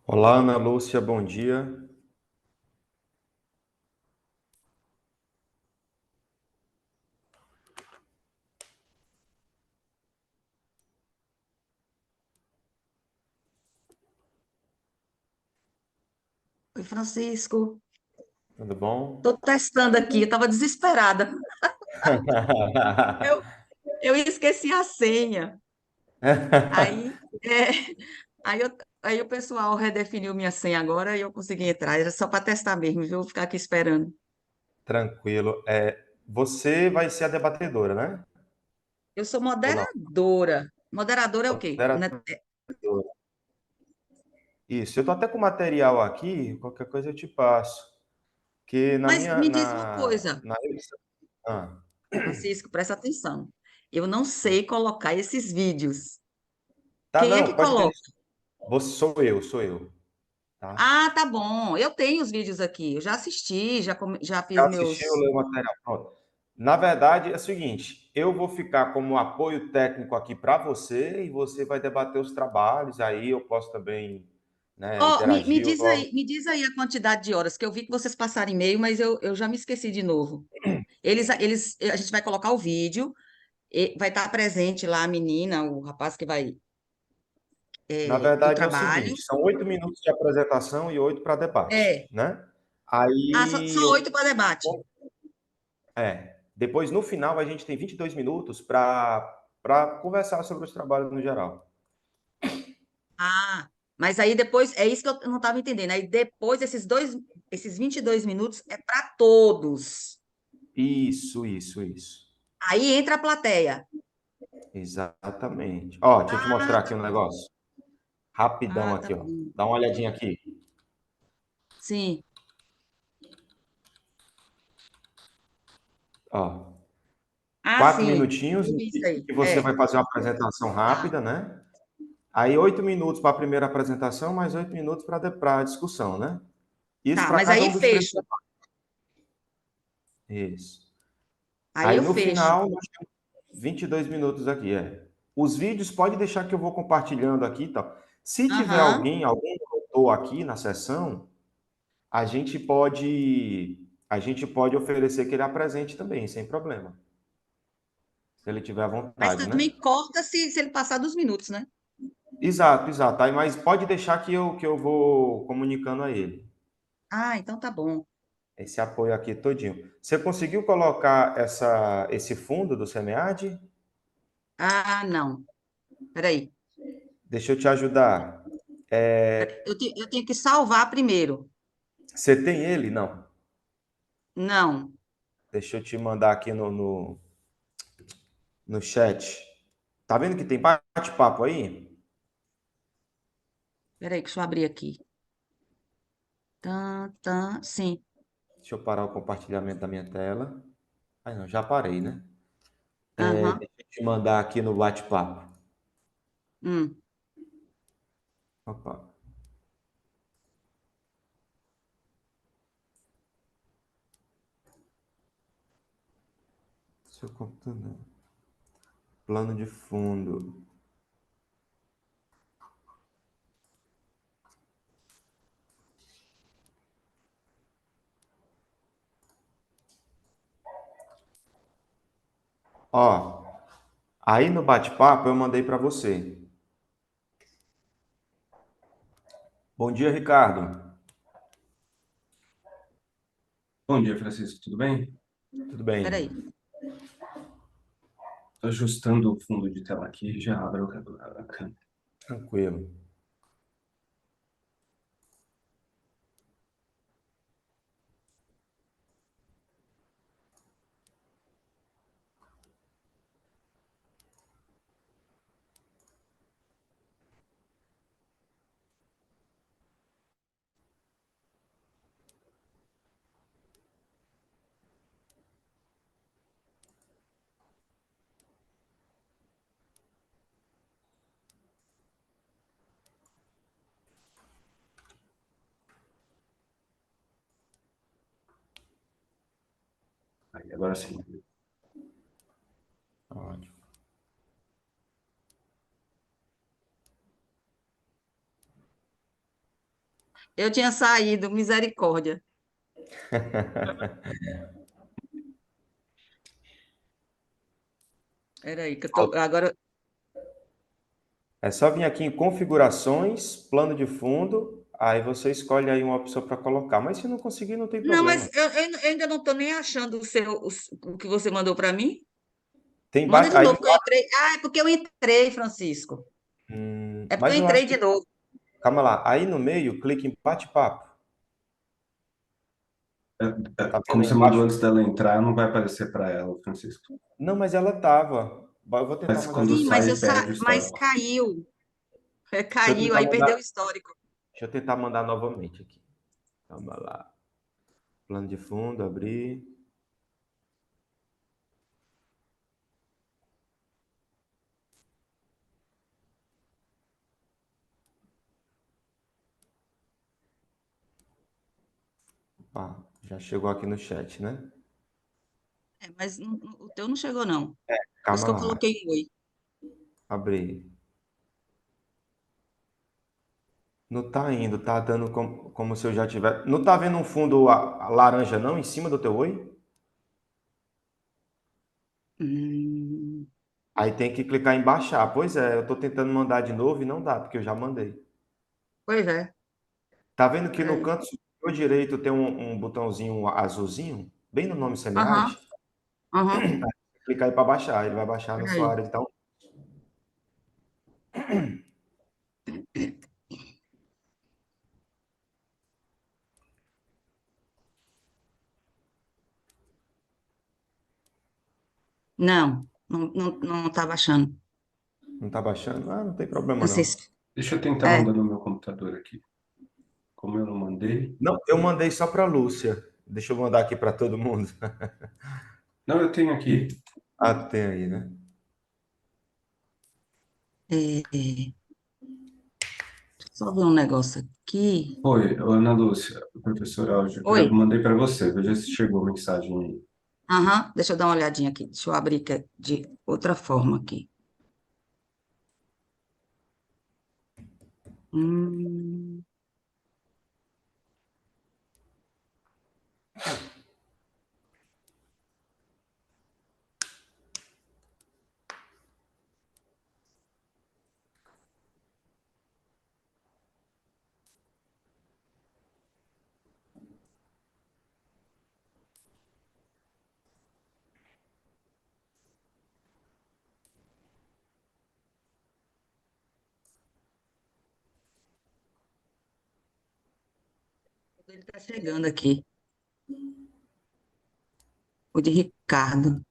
Olá, Ana Lúcia, bom dia. Oi, Francisco. Tudo bom? Estou testando aqui, eu estava desesperada. Eu, eu esqueci a senha. Aí, aí o pessoal redefiniu minha senha agora e eu consegui entrar. Era só para testar mesmo, viu? Vou ficar aqui esperando. Tranquilo. Você vai ser a debatedora, né? Eu sou Ou não? moderadora. Moderadora é o quê? Moderadora. Né? Isso. Eu tô até com material aqui, qualquer coisa eu te passo. Que na Mas minha me diz uma coisa, na edição. Ah, Francisco, presta atenção. Eu não sei colocar esses vídeos. tá, Quem é não, que pode ter. coloca? Sou eu, tá? Ah, tá bom. Eu tenho os vídeos aqui. Eu já assisti, já Já fiz assistiu, meus. leu o material, pronto. Na verdade, é o seguinte, eu vou ficar como apoio técnico aqui para você e você vai debater os trabalhos, aí eu posso também, né, Ó, interagir. me diz aí a quantidade de horas, que eu vi que vocês passaram e-mail, mas eu já me esqueci de novo. A gente vai colocar o vídeo, vai estar presente lá a menina, o rapaz que vai Na do verdade é o trabalho. seguinte, são 8 minutos de apresentação e 8 para debate, É. né? Ah, Aí só 8 para debate. depois no final a gente tem 22 minutos para conversar sobre os trabalhos no geral. Ah, mas aí depois, é isso que eu não estava entendendo. Aí depois, esses 22 minutos é para todos. Isso. Aí entra a plateia. Exatamente. Ó, deixa eu te Ah, mostrar aqui tá um bom. negócio. Rapidão Ah, tá aqui, ó. bom. Dá uma olhadinha aqui. Sim. Ó, Ah, 4 minutinhos eu em vi isso que aí. você É, vai fazer uma apresentação tá. rápida, né? Aí 8 minutos para a primeira apresentação, mais 8 minutos para a discussão, né? Isso Tá, para mas cada aí um dos três fecho. temas. Isso. Aí Aí eu no fecho. final, nós temos 22 minutos aqui, é. Os vídeos pode deixar que eu vou compartilhando aqui e tal. Se tiver Aham. algum autor aqui na sessão, a gente pode oferecer que ele apresente também, sem problema. Se ele tiver à Mas vontade, né? também corta se ele passar dos minutos, né? Exato. Aí, mas pode deixar que eu vou comunicando a ele. Ah, então tá bom. Esse apoio aqui todinho. Você conseguiu colocar esse fundo do SEMEAD? Ah, não. Peraí. Deixa eu te ajudar. Eu tenho que salvar primeiro. Você tem ele? Não. Não. Deixa eu te mandar aqui no chat. Tá vendo que tem bate-papo aí? Peraí, deixa eu abrir aqui. Sim. Deixa eu parar o compartilhamento da minha tela. Ah, não, já parei, né? Aham. Deixa eu te mandar aqui no bate-papo. Hum. Opa, seu computador. Plano de fundo. Ó, aí no bate-papo eu mandei para você. Bom dia, Ricardo. Bom dia, Francisco, tudo bem? Tudo Peraí. bem? Tô ajustando o fundo de tela aqui, já abro a câmera. Tranquilo. Aí, agora sim. Ótimo. Eu tinha saído, misericórdia. Peraí, que eu tô. Agora. É só vir aqui em configurações, plano de fundo, aí você escolhe aí uma opção para colocar. Mas se não conseguir, não tem Não, problema. mas eu ainda não estou nem achando o que você mandou para mim. Tem Manda de aí novo, que eu entrei. Ah, é porque eu entrei, Francisco. É porque eu mas eu entrei acho de que, novo. calma lá, aí no meio, clique em bate-papo. Tá vendo Como aí você mandou embaixo? antes dela entrar, não vai aparecer para ela, Francisco. Não, mas ela tava. Eu vou tentar Mas mandar quando de Sim, novo. sai, perde o mas histórico. caiu. É, Deixa eu caiu, tentar aí perdeu mandar, o histórico. deixa eu tentar mandar novamente aqui. Calma lá. Plano de fundo, abrir. Ah, já chegou aqui no chat, né? É, mas o teu não chegou, não. Por isso Calma que eu lá. coloquei um oi. Abrir. Não tá indo, tá dando como se eu já tivesse. Não tá vendo um fundo a laranja, não, em cima do teu oi? Hum, Aí tem que clicar em baixar. Pois é, eu tô tentando mandar de novo e não dá, porque eu já mandei. pois é. Tá vendo que no Peraí. canto superior direito tem um botãozinho azulzinho, bem no nome Aham, SEMEAD? aham. Clicar aí para baixar, ele vai baixar na sua Peraí. área de tal. Não tá baixando. Não tá baixando? Ah, não tem problema não. Francisco. Deixa eu tentar É. mandar no meu computador aqui. Como eu não mandei. Não, eu mandei só para Lúcia. Deixa eu mandar aqui para todo mundo. Não, eu tenho aqui. Ah, tem aí, né? É, só ver um negócio aqui. Oi, Ana Lúcia, professora, eu Oi. mandei para você. Veja se chegou a mensagem aí. Aham, deixa eu dar uma olhadinha aqui. Deixa eu abrir de outra forma aqui. Hum, ele está chegando aqui. O de Ricardo.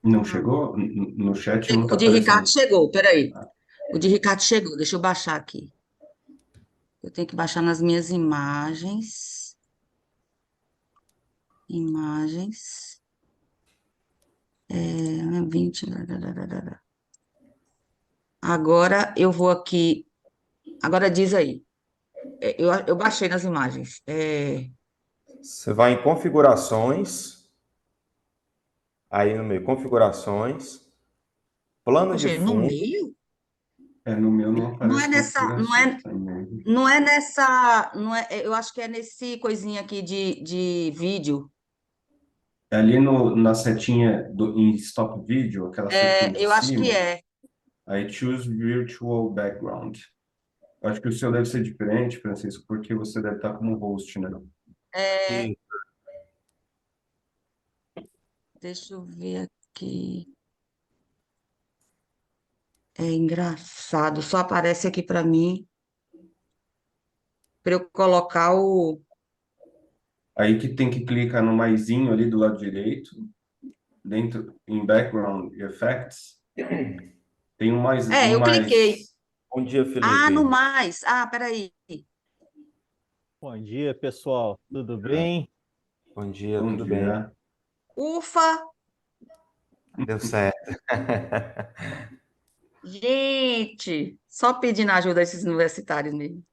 Não Não. chegou? No chat não está O de Ricardo aparecendo. chegou, peraí. O de Ricardo chegou, deixa eu baixar aqui. Eu tenho que baixar nas minhas imagens. Imagens. 20. Agora eu vou aqui. Agora diz aí. Eu baixei nas imagens. Você vai em configurações, aí no meio, configurações, plano de Poxa, no fundo. meio? No meu não Não é aparece nessa, configurações, tá? Em- eu acho que é nesse coisinha aqui de vídeo. É ali na setinha em Stop Video, aquela setinha de Eu acho que cima, é. aí Choose Virtual Background. Eu acho que o seu deve ser diferente, Francisco, porque você deve estar como host, né? É, E deixa eu ver aqui. É engraçado, só aparece aqui para mim, para eu colocar o. Aí que tem que clicar no maisinho ali do lado direito, dentro em Background Effects, tem um Eu cliquei. mais. bom dia, Ah, no Felipe. mais. Ah, peraí. Bom dia, pessoal. Tudo bem? Bom dia, Bom tudo bem? dia. Ufa! Deu certo. Gente, só pedindo ajuda a esses universitários mesmo.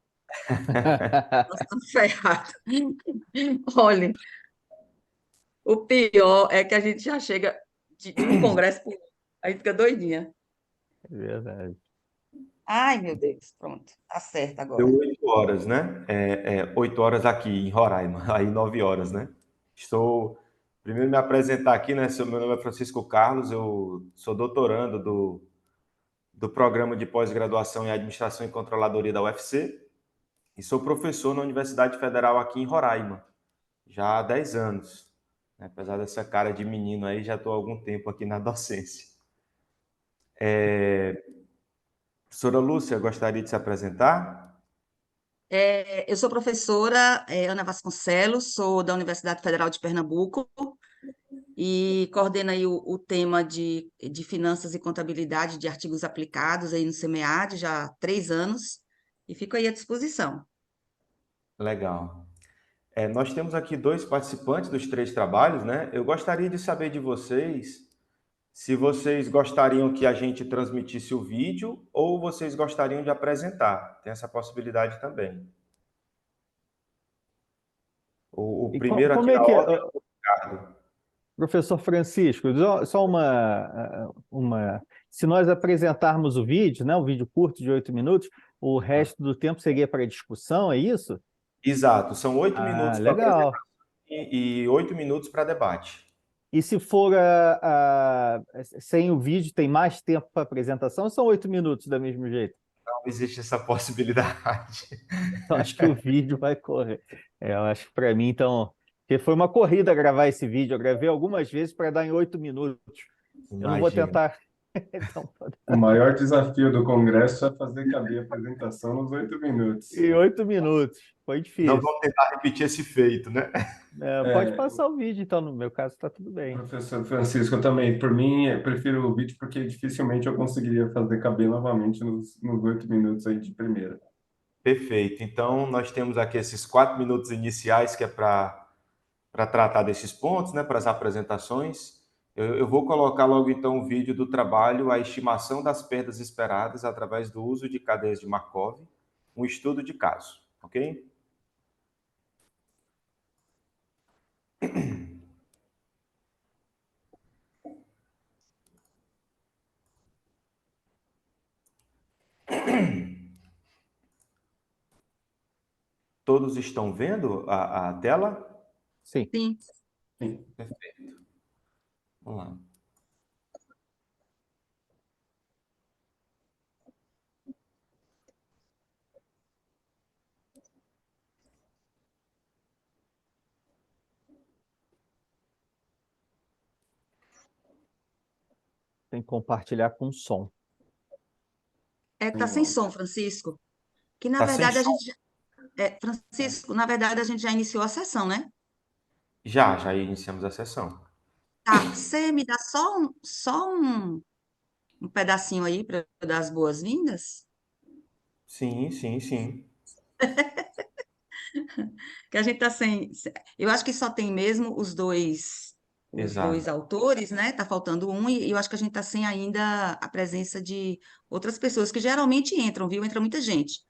Nós estamos ferrados. Olha, o pior é que a gente já chega de um congresso para outro. Aí fica doidinha. É verdade. Ai, meu Deus, pronto, tá certo Deu agora. 8 horas, né? 8 horas aqui em Roraima, aí 9 horas, né? Estou. Primeiro me apresentar aqui, né? Meu nome é Francisco Carlos, eu sou doutorando do programa de pós-graduação em Administração e Controladoria da UFC e sou professor na Universidade Federal aqui em Roraima, já há 10 anos. Né? Apesar dessa cara de menino aí, já estou há algum tempo aqui na docência. Professora Lúcia, gostaria de se apresentar? Eu sou professora Ana Vasconcelos, sou da Universidade Federal de Pernambuco e coordeno aí o tema de finanças e contabilidade de artigos aplicados aí no CEMEAD já há 3 anos e fico aí à disposição. Legal. Nós temos aqui dois participantes dos três trabalhos, né? Eu gostaria de saber de vocês se vocês gostariam que a gente transmitisse o vídeo ou vocês gostariam de apresentar. Tem essa possibilidade também. O E primeiro aqui como é na que é, ordem é o Ricardo. professor Francisco? Só uma. Se nós apresentarmos o vídeo, né, um vídeo curto de 8 minutos, o resto do tempo seria para discussão, é isso? Exato, são 8 minutos para Legal. apresentação e 8 minutos para debate. E se for sem o vídeo, tem mais tempo para apresentação, ou são 8 minutos do mesmo jeito? Não existe essa possibilidade. Eu acho que o vídeo vai correr. Eu acho que para mim, então. Porque foi uma corrida gravar esse vídeo. Eu gravei algumas vezes para dar em 8 minutos. Eu não vou Imagina. tentar. Então, O maior desafio do Congresso é fazer caber a apresentação nos 8 minutos. em 8 minutos. Foi Não difícil. vamos tentar repetir esse feito, né? Pode É, passar o vídeo, então, no meu caso, está tudo bem. professor Francisco, eu também, por mim, eu prefiro o vídeo porque dificilmente eu conseguiria fazer caber novamente nos 8 minutos aí de primeira. Perfeito. Então, nós temos aqui esses 4 minutos iniciais que é para tratar desses pontos, né, para as apresentações. Eu vou colocar logo então o vídeo do trabalho, a estimação das perdas esperadas através do uso de cadeias de Markov, um estudo de caso, ok? Todos estão vendo a tela? Sim. Sim, Sim. Perfeito. Vamos lá. Tem que compartilhar com som. tá sem som, Francisco, que na Tá sem verdade a som? gente, Francisco, na verdade a gente já iniciou a sessão, né? Já iniciamos a sessão. Tá, você me dá só um pedacinho aí para dar as boas-vindas? Sim. Que a gente tá eu acho que só tem mesmo os dois Exato. autores, né? Tá faltando um, e eu acho que a gente tá sem ainda a presença de outras pessoas que geralmente entram, viu? Entra muita gente.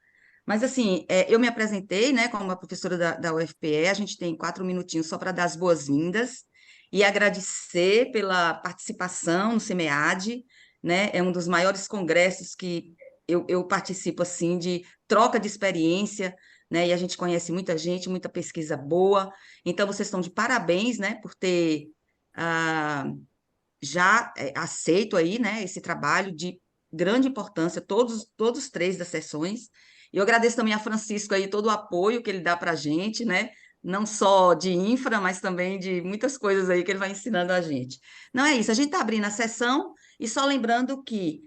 Mas assim, eu me apresentei, né, como uma professora da UFPE, a gente tem 4 minutinhos só para dar as boas-vindas e agradecer pela participação no CEMEAD, né? É um dos maiores congressos que eu participo assim de troca de experiência, né? E a gente conhece muita gente, muita pesquisa boa. Então, vocês estão de parabéns, né, por ter ah, já aceito aí, né, esse trabalho de grande importância, todos três das sessões. Eu agradeço também a Francisco aí todo o apoio que ele dá para a gente, né? Não só de infra, mas também de muitas coisas aí que ele vai ensinando a gente. Não é isso, a gente está abrindo a sessão e só lembrando que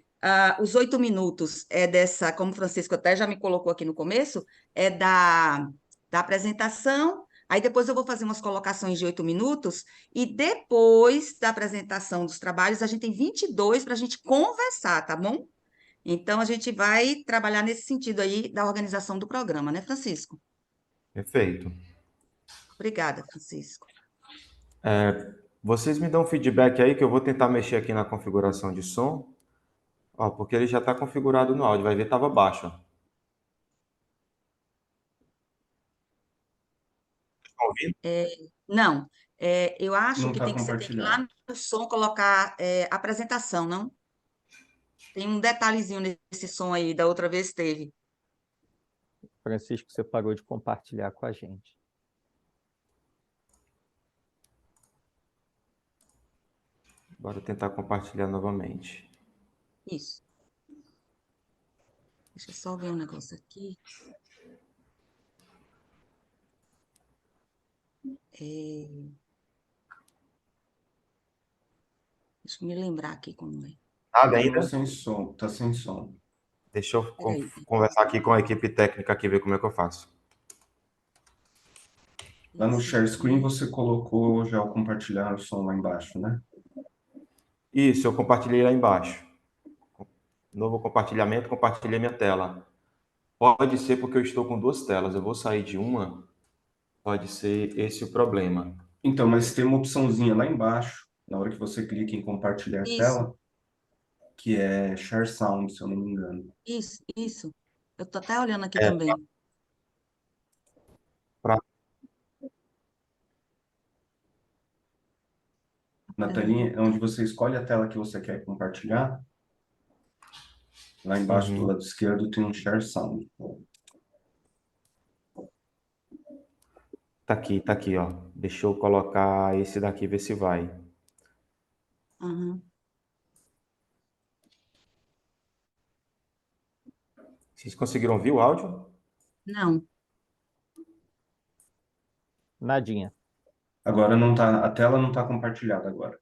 os 8 minutos é dessa, como o Francisco até já me colocou aqui no começo, é da apresentação. Aí depois eu vou fazer umas colocações de 8 minutos e depois da apresentação dos trabalhos, a gente tem 22 para a gente conversar, tá bom? Então, a gente vai trabalhar nesse sentido aí da organização do programa, né, Francisco? Perfeito. Obrigada, Francisco. Vocês me dão feedback aí que eu vou tentar mexer aqui na configuração de som. Ó, porque ele já está configurado no áudio, vai ver que estava baixo. Ó. Estão ouvindo? Não, eu acho Não que está tem que ser, tem que ir lá compartilhado. no som colocar apresentação, não? Tem um detalhezinho nesse som aí, da outra vez teve. Francisco, você parou de compartilhar com a gente. Bora tentar compartilhar novamente. Isso. Deixa eu só ver um negócio aqui. Deixa eu me lembrar aqui como é. Nada Continua ainda? sem som, tá sem som. Deixa eu Peraí. conversar aqui com a equipe técnica aqui, ver como é que eu faço. Lá no Esse share screen aqui. você colocou já o compartilhar o som lá embaixo, né? Isso, eu compartilhei lá embaixo. Novo compartilhamento, compartilhei minha tela. Pode ser porque eu estou com duas telas. Eu vou sair de uma. Pode ser esse o problema. Então, mas tem uma opçãozinha lá embaixo, na hora que você clica em compartilhar Isso, tela, que é Share Sound, se eu não me engano. isso. Eu tô até olhando aqui É, também. pra- Na telinha é onde você escolhe a tela que você quer compartilhar. Lá embaixo do Uhum. lado esquerdo tem um Share Sound. Tá aqui, ó. Deixa eu colocar esse daqui, ver se vai. Uhum. Vocês conseguiram ouvir o áudio? Não, Nadinha. Agora não tá, a tela não está compartilhada agora.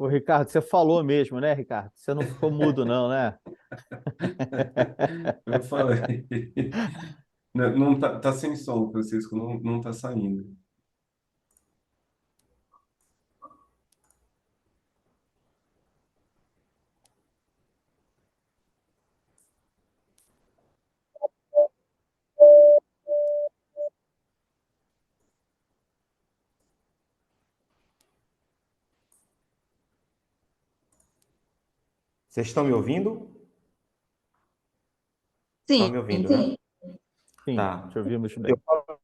Ô, Ricardo, você falou mesmo, né, Ricardo? Você não ficou mudo, não, né? Eu falei. Não, não tá, tá sem som, Francisco, não, não tá saindo. Vocês estão me ouvindo? Estão sim, me ouvindo, né? Sim, Tá. te ouvimos Eu bem.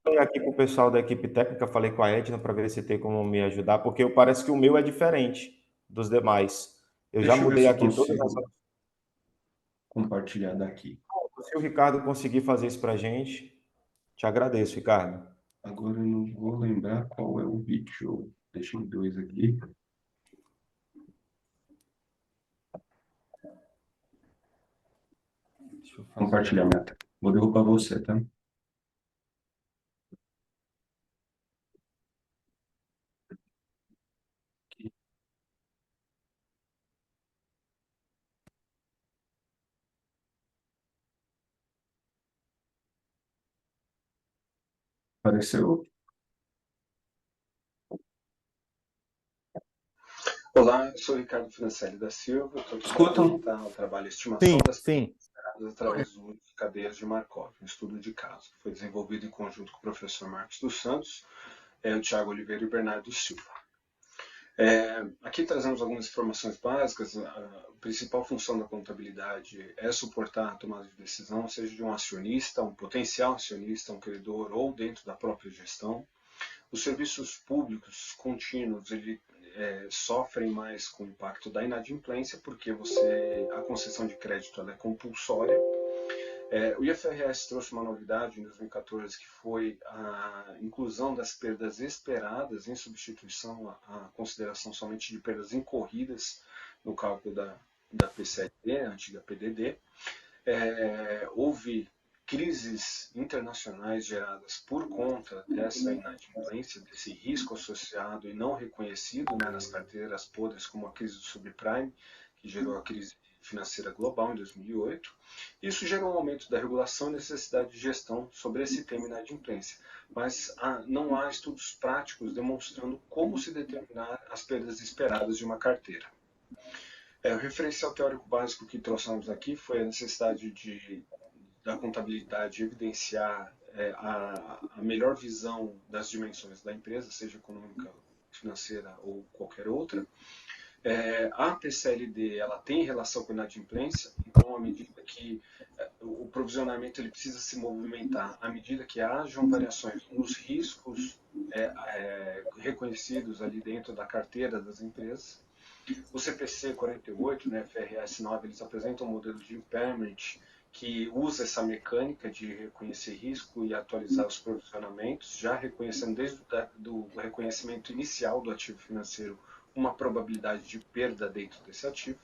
falei aqui com o pessoal da equipe técnica, falei com a Edna para ver se tem como me ajudar, porque parece que o meu é diferente dos demais. Eu já Deixa eu ver mudei se eu aqui todas as. consigo compartilhar daqui. Se o Ricardo conseguir fazer isso para a gente, te agradeço, Ricardo. Agora eu não vou lembrar qual é o vídeo. Deixa em dois aqui. Deixa eu fazer. Compartilhamento. Vou derrubar você, tá? Apareceu? Olá, eu sou Ricardo Francelli da Silva, estou aqui para Escutam? apresentar o trabalho de estimação Sim, das sim. perdas através do uso de cadeias de Markov, um estudo de caso, que foi desenvolvido em conjunto com o professor Marcos dos Santos, o Tiago Oliveira e o Bernardo Silva. Aqui trazemos algumas informações básicas. A principal função da contabilidade é suportar a tomada de decisão, seja de um acionista, um potencial acionista, um credor ou dentro da própria gestão. Os serviços públicos contínuos sofrem mais com o impacto da inadimplência, porque a concessão de crédito ela é compulsória. O IFRS trouxe uma novidade em 2014, que foi a inclusão das perdas esperadas em substituição à consideração somente de perdas incorridas no cálculo da P7D, a antiga PDD. Houve crises internacionais geradas por conta dessa inadimplência, desse risco associado e não reconhecido, né, nas carteiras podres, como a crise do subprime, que gerou a crise financeira global em 2008. Isso gerou um aumento da regulação e necessidade de gestão sobre esse tema inadimplência, mas não há estudos práticos demonstrando como se determinar as perdas esperadas de uma carteira. O referencial teórico básico que trouxemos aqui foi a necessidade da contabilidade evidenciar a melhor visão das dimensões da empresa, seja econômica financeira ou qualquer outra. A PCLD ela tem relação com a inadimplência, então à medida que o provisionamento ele precisa se movimentar, à medida que hajam variações nos riscos reconhecidos ali dentro da carteira das empresas. O CPC 48, né, FRS 9, eles apresentam um modelo de impairment que usa essa mecânica de reconhecer risco e atualizar os provisionamentos, já reconhecendo desde o reconhecimento inicial do ativo financeiro uma probabilidade de perda dentro desse ativo.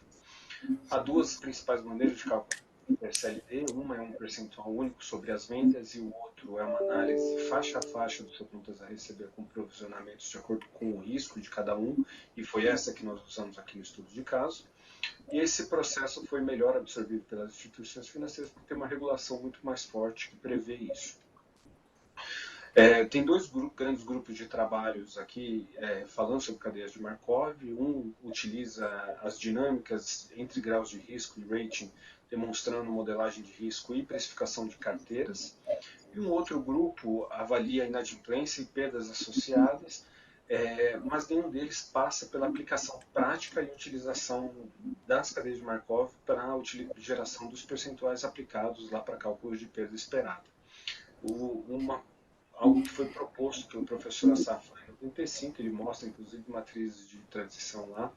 Há duas principais maneiras de cálculo do PSLD, uma é um percentual único sobre as vendas e o outro é uma análise faixa a faixa do seu contas a receber com provisionamentos de acordo com o risco de cada um, e foi essa que nós usamos aqui no estudo de caso. E esse processo foi melhor absorvido pelas instituições financeiras porque tem uma regulação muito mais forte que prevê isso. Tem dois grandes grupos de trabalhos aqui falando sobre cadeias de Markov. Um utiliza as dinâmicas entre graus de risco e rating, demonstrando modelagem de risco e precificação de carteiras. E um outro grupo avalia a inadimplência e perdas associadas, mas nenhum deles passa pela aplicação prática e utilização das cadeias de Markov para a geração dos percentuais aplicados lá para cálculos de perda esperada. Algo que foi proposto pelo professor Assaf em 95, ele mostra inclusive matrizes de transição lá,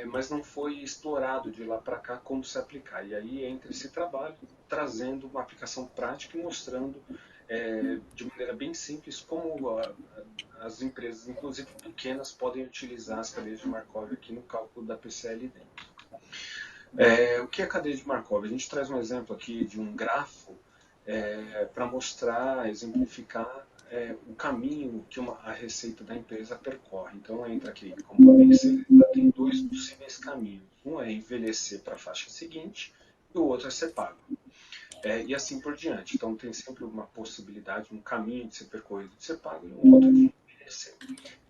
mas não foi explorado de lá para cá como se aplicar. E aí entra esse trabalho trazendo uma aplicação prática e mostrando de maneira bem simples como as empresas, inclusive pequenas, podem utilizar as cadeias de Markov aqui no cálculo da PCLD. O que é a cadeia de Markov? A gente traz um exemplo aqui de um grafo para mostrar, exemplificar o caminho que a receita da empresa percorre. Então, entra aqui, como podem ser, tem dois possíveis caminhos. Um é envelhecer para a faixa seguinte e o outro é ser pago. E assim por diante. Então, tem sempre uma possibilidade, um caminho de ser percorrido de ser pago e um outro de envelhecer.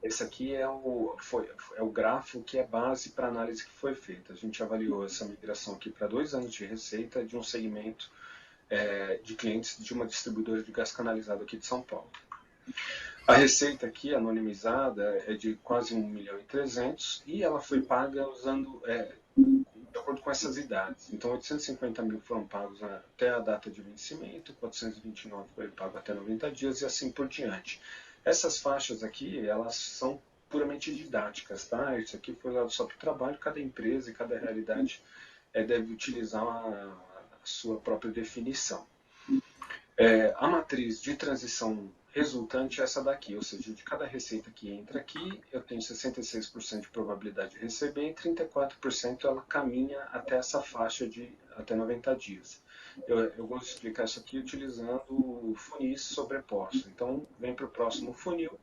Esse aqui é o grafo que é base para a análise que foi feita. A gente avaliou essa migração aqui para 2 anos de receita de um segmento de clientes de uma distribuidora de gás canalizado aqui de São Paulo. A receita aqui, anonimizada, é de quase 1.300.000 e ela foi paga usando, de acordo com essas idades. Então, 850 mil foram pagos até a data de vencimento, 429 foi pago até 90 dias e assim por diante. Essas faixas aqui, elas são puramente didáticas, tá? Isso aqui foi usado só para o trabalho, cada empresa e cada realidade deve utilizar a sua própria definição. A matriz de transição resultante é essa daqui, ou seja, de cada receita que entra aqui, eu tenho 66% de probabilidade de receber e 34% ela caminha até essa faixa de até 90 dias. Eu vou explicar isso aqui utilizando funis sobrepostos. Então, vem para o próximo funil.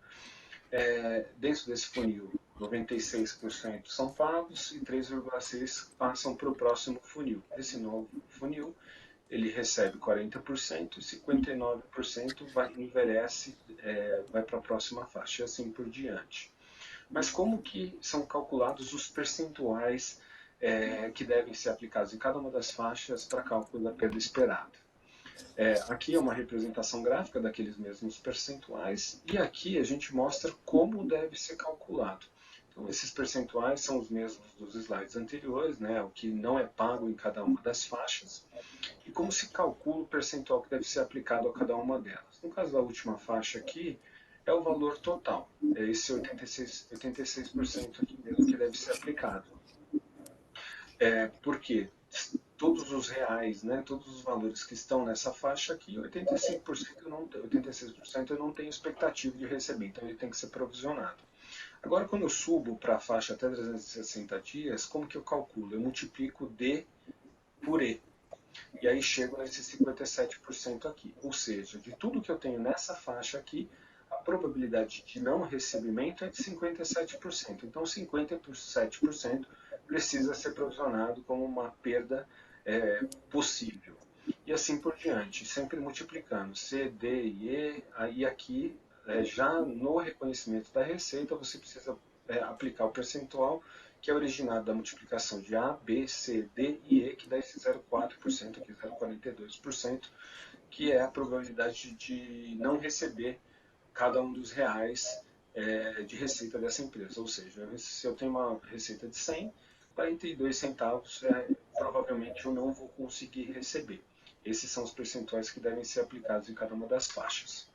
Dentro desse funil, 96% são pagos e 3,6% passam para o próximo funil. Esse novo funil, ele recebe 40% e 59% envelhece, vai para a próxima faixa e assim por diante. Mas como que são calculados os percentuais que devem ser aplicados em cada uma das faixas para cálculo da perda esperada? Aqui é uma representação gráfica daqueles mesmos percentuais e aqui a gente mostra como deve ser calculado. Então, esses percentuais são os mesmos dos slides anteriores, né, o que não é pago em cada uma das faixas, e como se calcula o percentual que deve ser aplicado a cada uma delas. No caso da última faixa aqui, é o valor total, é esse 86% aqui mesmo que deve ser aplicado. Por quê? Todos os reais, né, todos os valores que estão nessa faixa aqui, 86% eu não tenho expectativa de receber, então ele tem que ser provisionado. Agora, quando eu subo para a faixa até 360 dias, como que eu calculo? Eu multiplico D por E. E aí chego nesse 57% aqui. Ou seja, de tudo que eu tenho nessa faixa aqui, a probabilidade de não recebimento é de 57%. Então, 57% precisa ser provisionado como uma perda possível. E assim por diante, sempre multiplicando C, D e E. Aí aqui, já no reconhecimento da receita, você precisa aplicar o percentual que é originado da multiplicação de A, B, C, D e E, que dá esse 0,4%, aqui 0,42%, que é a probabilidade de não receber cada um dos reais de receita dessa empresa. Ou seja, se eu tenho uma receita de 100, 42 centavos provavelmente eu não vou conseguir receber. Esses são os percentuais que devem ser aplicados em cada uma das faixas.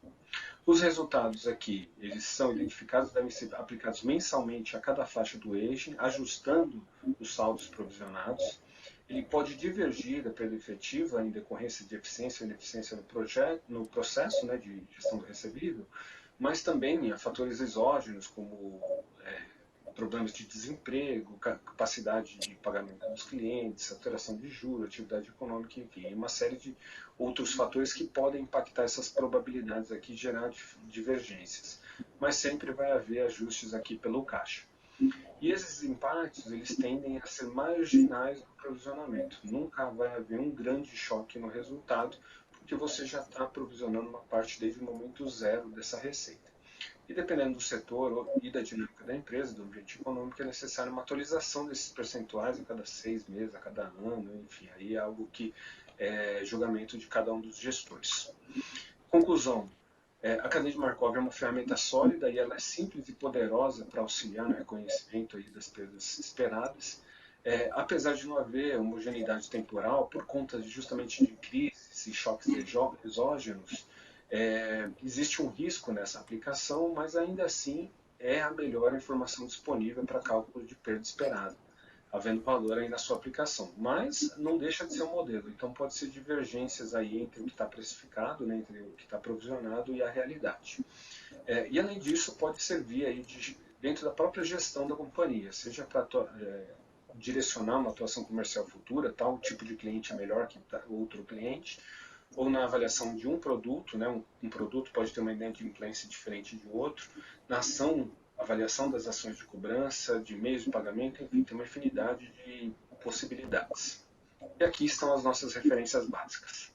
Os resultados aqui, eles são identificados, devem ser aplicados mensalmente a cada faixa do EJE, ajustando os saldos provisionados. Ele pode divergir da perda efetiva em decorrência de eficiência ou ineficiência no processo, né, de gestão do recebível, mas também há fatores exógenos, como problemas de desemprego, capacidade de pagamento dos clientes, alteração de juros, atividade econômica, enfim, e uma série de outros fatores que podem impactar essas probabilidades aqui e gerar divergências. Mas sempre vai haver ajustes aqui pelo caixa. E esses impactos, eles tendem a ser marginais no provisionamento. Nunca vai haver um grande choque no resultado, porque você já está provisionando uma parte desde o momento zero dessa receita. E dependendo do setor e da dinâmica da empresa, do ambiente econômico, é necessária uma atualização desses percentuais a cada 6 meses, a cada ano, enfim, aí é algo que é julgamento de cada um dos gestores. Conclusão, a cadeia de Markov é uma ferramenta sólida e ela é simples e poderosa para auxiliar no reconhecimento aí das perdas esperadas, apesar de não haver homogeneidade temporal por conta justamente de crises e choques exógenos. Existe um risco nessa aplicação, mas ainda assim é a melhor informação disponível para cálculo de perda esperada, havendo valor aí na sua aplicação. Mas não deixa de ser um modelo, então pode ser divergências aí entre o que está precificado, né, entre o que está provisionado e a realidade. E além disso, pode servir aí dentro da própria gestão da companhia, seja para direcionar uma atuação comercial futura, tal tipo de cliente é melhor que outro cliente, ou na avaliação de um produto, né? Um produto pode ter uma inadimplência diferente de outro, na avaliação das ações de cobrança, de meios de pagamento, enfim, tem uma infinidade de possibilidades. E aqui estão as nossas referências básicas.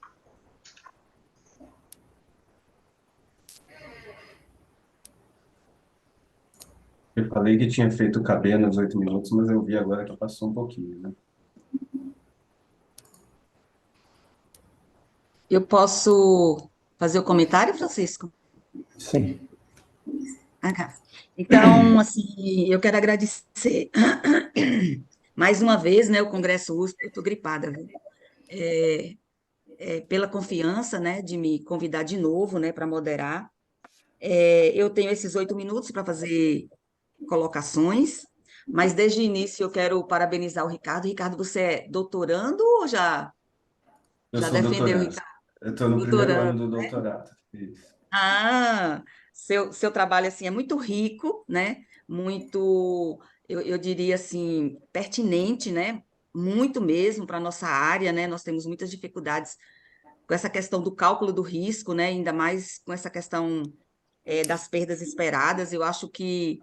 Eu falei que tinha feito caber nos 8 minutos, mas eu vi agora que passou um pouquinho, né? Eu posso fazer o comentário, Francisco? Sim. Então, assim, eu quero agradecer mais uma vez, né, o Congresso USP, eu estou gripada, viu? Pela confiança, né, de me convidar de novo, né, para moderar. Eu tenho esses 8 minutos para fazer colocações, mas desde o início eu quero parabenizar o Ricardo. Ricardo, você é doutorando ou Eu já sou defendeu o doutorando. Ricardo? Eu estou no primeiro ano Doutorando. do doutorado. Isso. Ah, seu trabalho assim é muito rico, né? Muito, eu diria assim, pertinente, né? Muito mesmo para a nossa área, né? Nós temos muitas dificuldades com essa questão do cálculo do risco, né? Ainda mais com essa questão das perdas esperadas. Eu acho que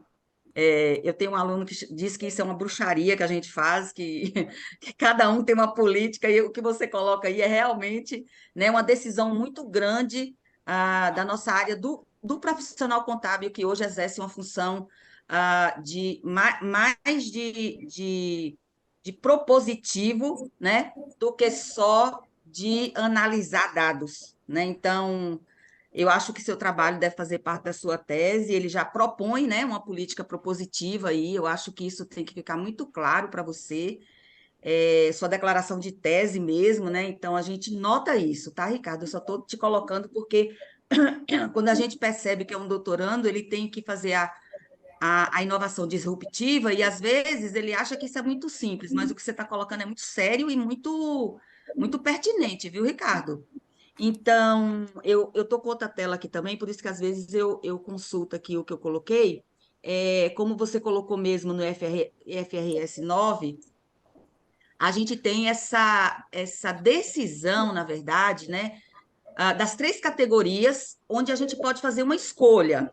eu tenho um aluno que diz que isso é uma bruxaria que a gente faz, que, que cada um tem uma política, e o que você coloca aí é realmente, né, uma decisão muito grande da nossa área do profissional contábil, que hoje exerce uma função de mais de propositivo, né, do que só de analisar dados, né? Então, eu acho que seu trabalho deve fazer parte da sua tese, ele já propõe, né, uma política propositiva aí, eu acho que isso tem que ficar muito claro para você, sua declaração de tese mesmo, né, então a gente nota isso, tá, Ricardo? Eu só estou te colocando porque quando a gente percebe que é um doutorando, ele tem que fazer a inovação disruptiva e às vezes ele acha que isso é muito simples, mas o que você está colocando é muito sério e muito pertinente, viu, Ricardo? Então, eu estou com outra tela aqui também, por isso que às vezes eu consulto aqui o que eu coloquei. Como você colocou mesmo no FRS 9, a gente tem essa decisão, na verdade, né, das 3 categorias, onde a gente pode fazer uma escolha,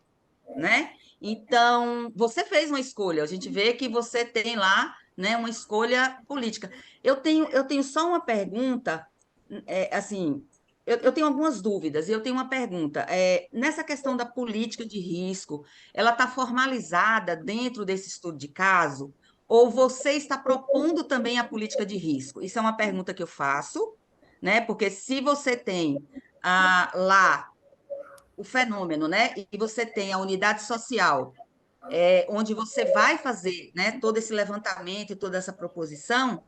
né? Então, você fez uma escolha, a gente vê que você tem lá, né, uma escolha política. Eu tenho só uma pergunta, assim, eu tenho algumas dúvidas e eu tenho uma pergunta. Nessa questão da política de risco, ela está formalizada dentro desse estudo de caso? Ou você está propondo também a política de risco? Isso é uma pergunta que eu faço, né? Porque se você tem lá o fenômeno, né? E você tem a unidade social onde você vai fazer, né, todo esse levantamento e toda essa proposição,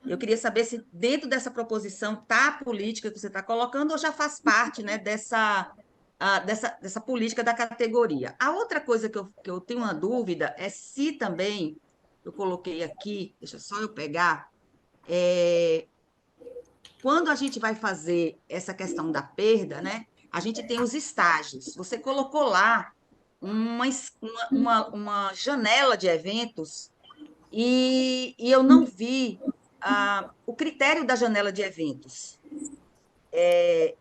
eu queria saber se dentro dessa proposição está a política que você está colocando ou já faz parte, né, dessa política da categoria. A outra coisa que eu tenho uma dúvida é se também, eu coloquei aqui, deixa só eu pegar, quando a gente vai fazer essa questão da perda, né, a gente tem os estágios. Você colocou lá uma janela de eventos e eu não vi o critério da janela de eventos.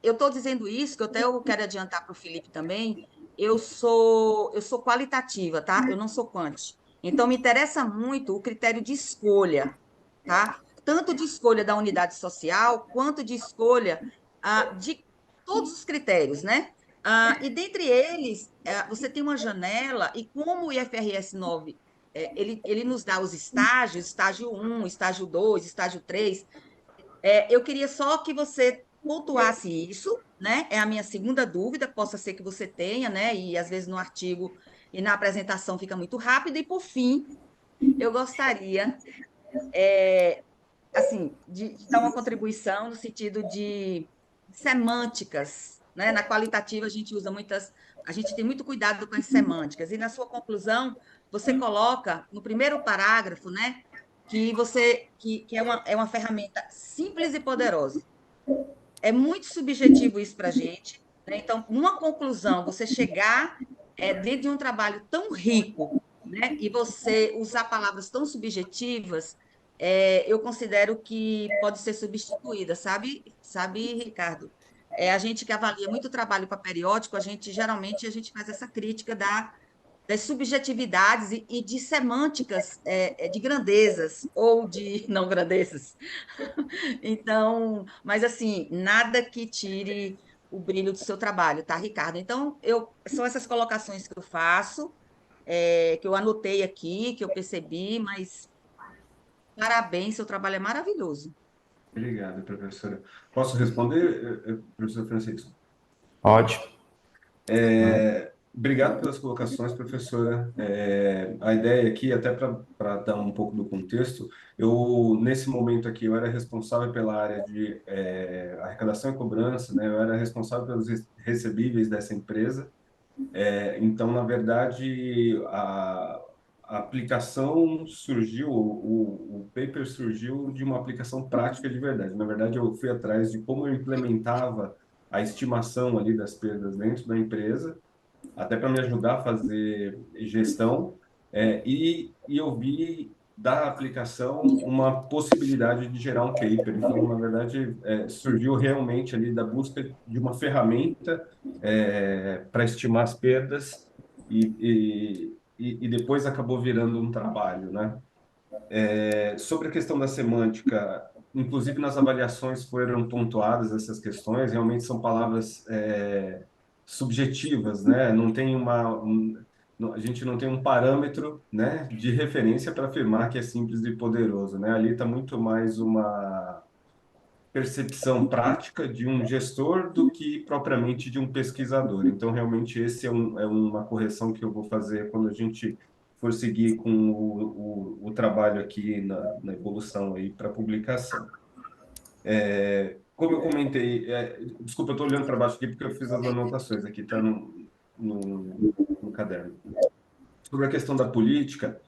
Eu estou dizendo isso, que eu quero adiantar para o Felipe também, eu sou qualitativa, tá? Eu não sou quant. Então, me interessa muito o critério de escolha, tá? Tanto de escolha da unidade social, quanto de escolha de todos os critérios, né? E dentre eles, você tem uma janela, e como o IFRS 9, ele nos dá os estágios, estágio 1, estágio 2, estágio 3. Eu queria só que você pontuasse isso, né? É a minha segunda dúvida, possa ser que você tenha, né? E às vezes no artigo e na apresentação fica muito rápido. E por fim, eu gostaria, assim, de dar uma contribuição no sentido de semânticas, né? Na qualitativa a gente tem muito cuidado com as semânticas. E na sua conclusão, você coloca no primeiro parágrafo, né? Que é uma ferramenta simples e poderosa. É muito subjetivo isso para a gente, né? Então, numa conclusão, você chegar dentro de um trabalho tão rico, né? E você usar palavras tão subjetivas, eu considero que pode ser substituída, sabe, Ricardo? A gente que avalia muito trabalho para periódico, geralmente a gente faz essa crítica das subjetividades e de semânticas, de grandezas ou de não grandezas. Então, mas assim, nada que tire o brilho do seu trabalho, tá, Ricardo? Então, são essas colocações que eu faço, que eu anotei aqui, que eu percebi, mas parabéns, seu trabalho é maravilhoso. Obrigado, professora. Posso responder, professor Francisco? Ótimo. Obrigado pelas colocações, professora. A ideia aqui, até para dar um pouco do contexto, nesse momento aqui, eu era responsável pela área de arrecadação e cobrança, né? Eu era responsável pelos recebíveis dessa empresa. Então, na verdade, a aplicação surgiu, o paper surgiu de uma aplicação prática de verdade. Na verdade, eu fui atrás de como eu implementava a estimação ali das perdas dentro da empresa, até para me ajudar a fazer gestão, e eu vi da aplicação uma possibilidade de gerar um paper. Então, na verdade, surgiu realmente ali da busca de uma ferramenta para estimar as perdas e depois acabou virando um trabalho, né? Sobre a questão da semântica, inclusive nas avaliações foram pontuadas essas questões, realmente são palavras subjetivas, né? Não tem a gente não tem um parâmetro, né, de referência para afirmar que é simples e poderoso, né? Ali está muito mais uma percepção prática de um gestor do que propriamente de um pesquisador. Então, realmente, esse é uma correção que eu vou fazer quando a gente for seguir com o trabalho aqui na evolução aí para publicação. Como eu comentei, desculpa, eu estou olhando para baixo aqui porque eu fiz as anotações aqui, tá no caderno. Sobre a questão da política,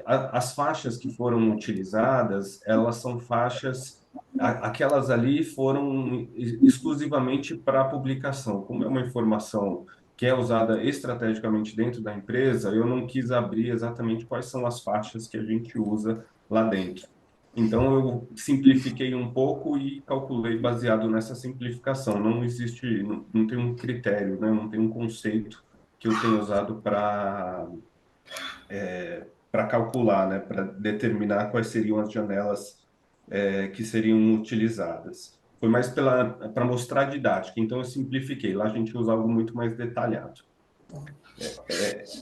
as faixas que foram utilizadas, elas são faixas, aquelas ali foram exclusivamente para publicação. Como é uma informação que é usada estrategicamente dentro da empresa, eu não quis abrir exatamente quais são as faixas que a gente usa lá dentro. Então, eu simplifiquei um pouco e calculei baseado nessa simplificação. Não existe, não tem um critério, né? Não tem um conceito que eu tenho usado para calcular, né? Para determinar quais seriam as janelas que seriam utilizadas. Foi mais para mostrar a didática. Então, eu simplifiquei. Lá a gente usa algo muito mais detalhado.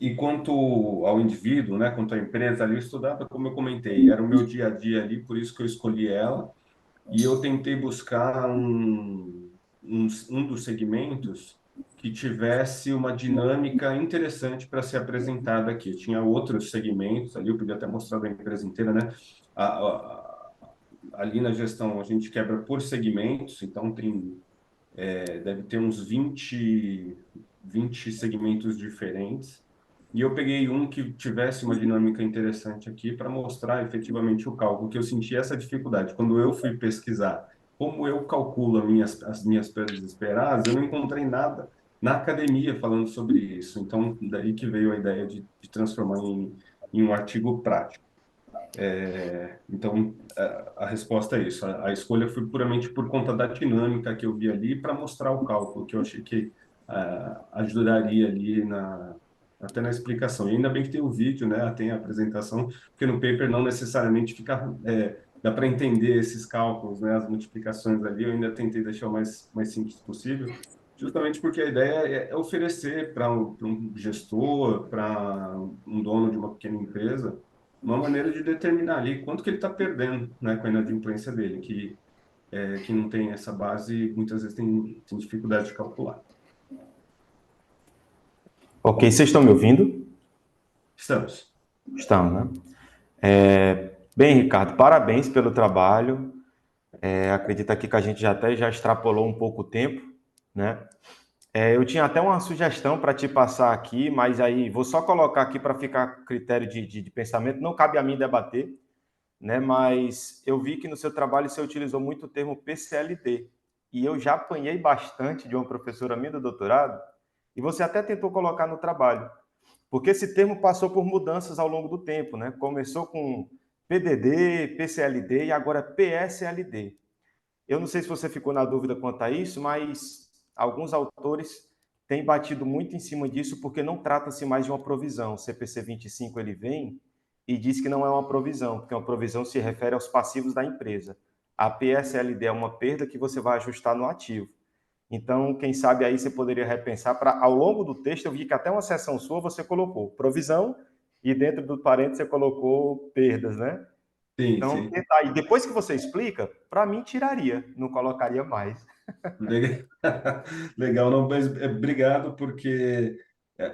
E quanto ao indivíduo, né, quanto à empresa ali, eu estudava, como eu comentei, era o meu dia a dia ali, por isso que eu escolhi ela, e eu tentei buscar um dos segmentos que tivesse uma dinâmica interessante para ser apresentada aqui. Tinha outros segmentos ali, eu podia até mostrar da empresa inteira, né? Ali na gestão a gente quebra por segmentos, então deve ter uns 20 segmentos diferentes. E eu peguei um que tivesse uma dinâmica interessante aqui para mostrar efetivamente o cálculo, que eu senti essa dificuldade. Quando eu fui pesquisar como eu calculo as minhas perdas esperadas, eu não encontrei nada na academia falando sobre isso. Então, daí que veio a ideia de transformar em um artigo prático. Então, a resposta é isso. A escolha foi puramente por conta da dinâmica que eu vi ali para mostrar o cálculo, que eu achei que ajudaria ali até na explicação. E ainda bem que tem o vídeo, né? Tem a apresentação, porque no paper não necessariamente fica, dá para entender esses cálculos, né? As multiplicações ali. Eu ainda tentei deixar o mais simples possível, justamente porque a ideia é oferecer para um gestor, para um dono de uma pequena empresa, uma maneira de determinar ali quanto que ele está perdendo, né, com a inadimplência dele, que não tem essa base, muitas vezes tem dificuldade de calcular. Ok, vocês estão me ouvindo? Estamos. Estão, né? Bem, Ricardo, parabéns pelo trabalho. Acredito aqui que a gente já extrapolou um pouco o tempo, né? Eu tinha até uma sugestão para te passar aqui, mas aí vou só colocar aqui para ficar a critério de pensamento. Não cabe a mim debater, né? Mas eu vi que no seu trabalho você utilizou muito o termo PCLD. E eu já apanhei bastante de uma professora minha do doutorado, e você até tentou colocar no trabalho. Porque esse termo passou por mudanças ao longo do tempo, né? Começou com PDD, PCLD e agora PSLD. Eu não sei se você ficou na dúvida quanto a isso, mas alguns autores têm batido muito em cima disso porque não trata-se mais de uma provisão. O CPC 25 ele vem e diz que não é uma provisão, porque uma provisão se refere aos passivos da empresa. A PSLD é uma perda que você vai ajustar no ativo. Então, quem sabe aí você poderia repensar para, ao longo do texto, eu vi que até uma seção sua você colocou provisão e dentro do parênteses você colocou perdas, né? Sim, Então, sim. tentar. E depois que você explica, para mim tiraria, não colocaria mais. Legal, legal, não, mas obrigado, porque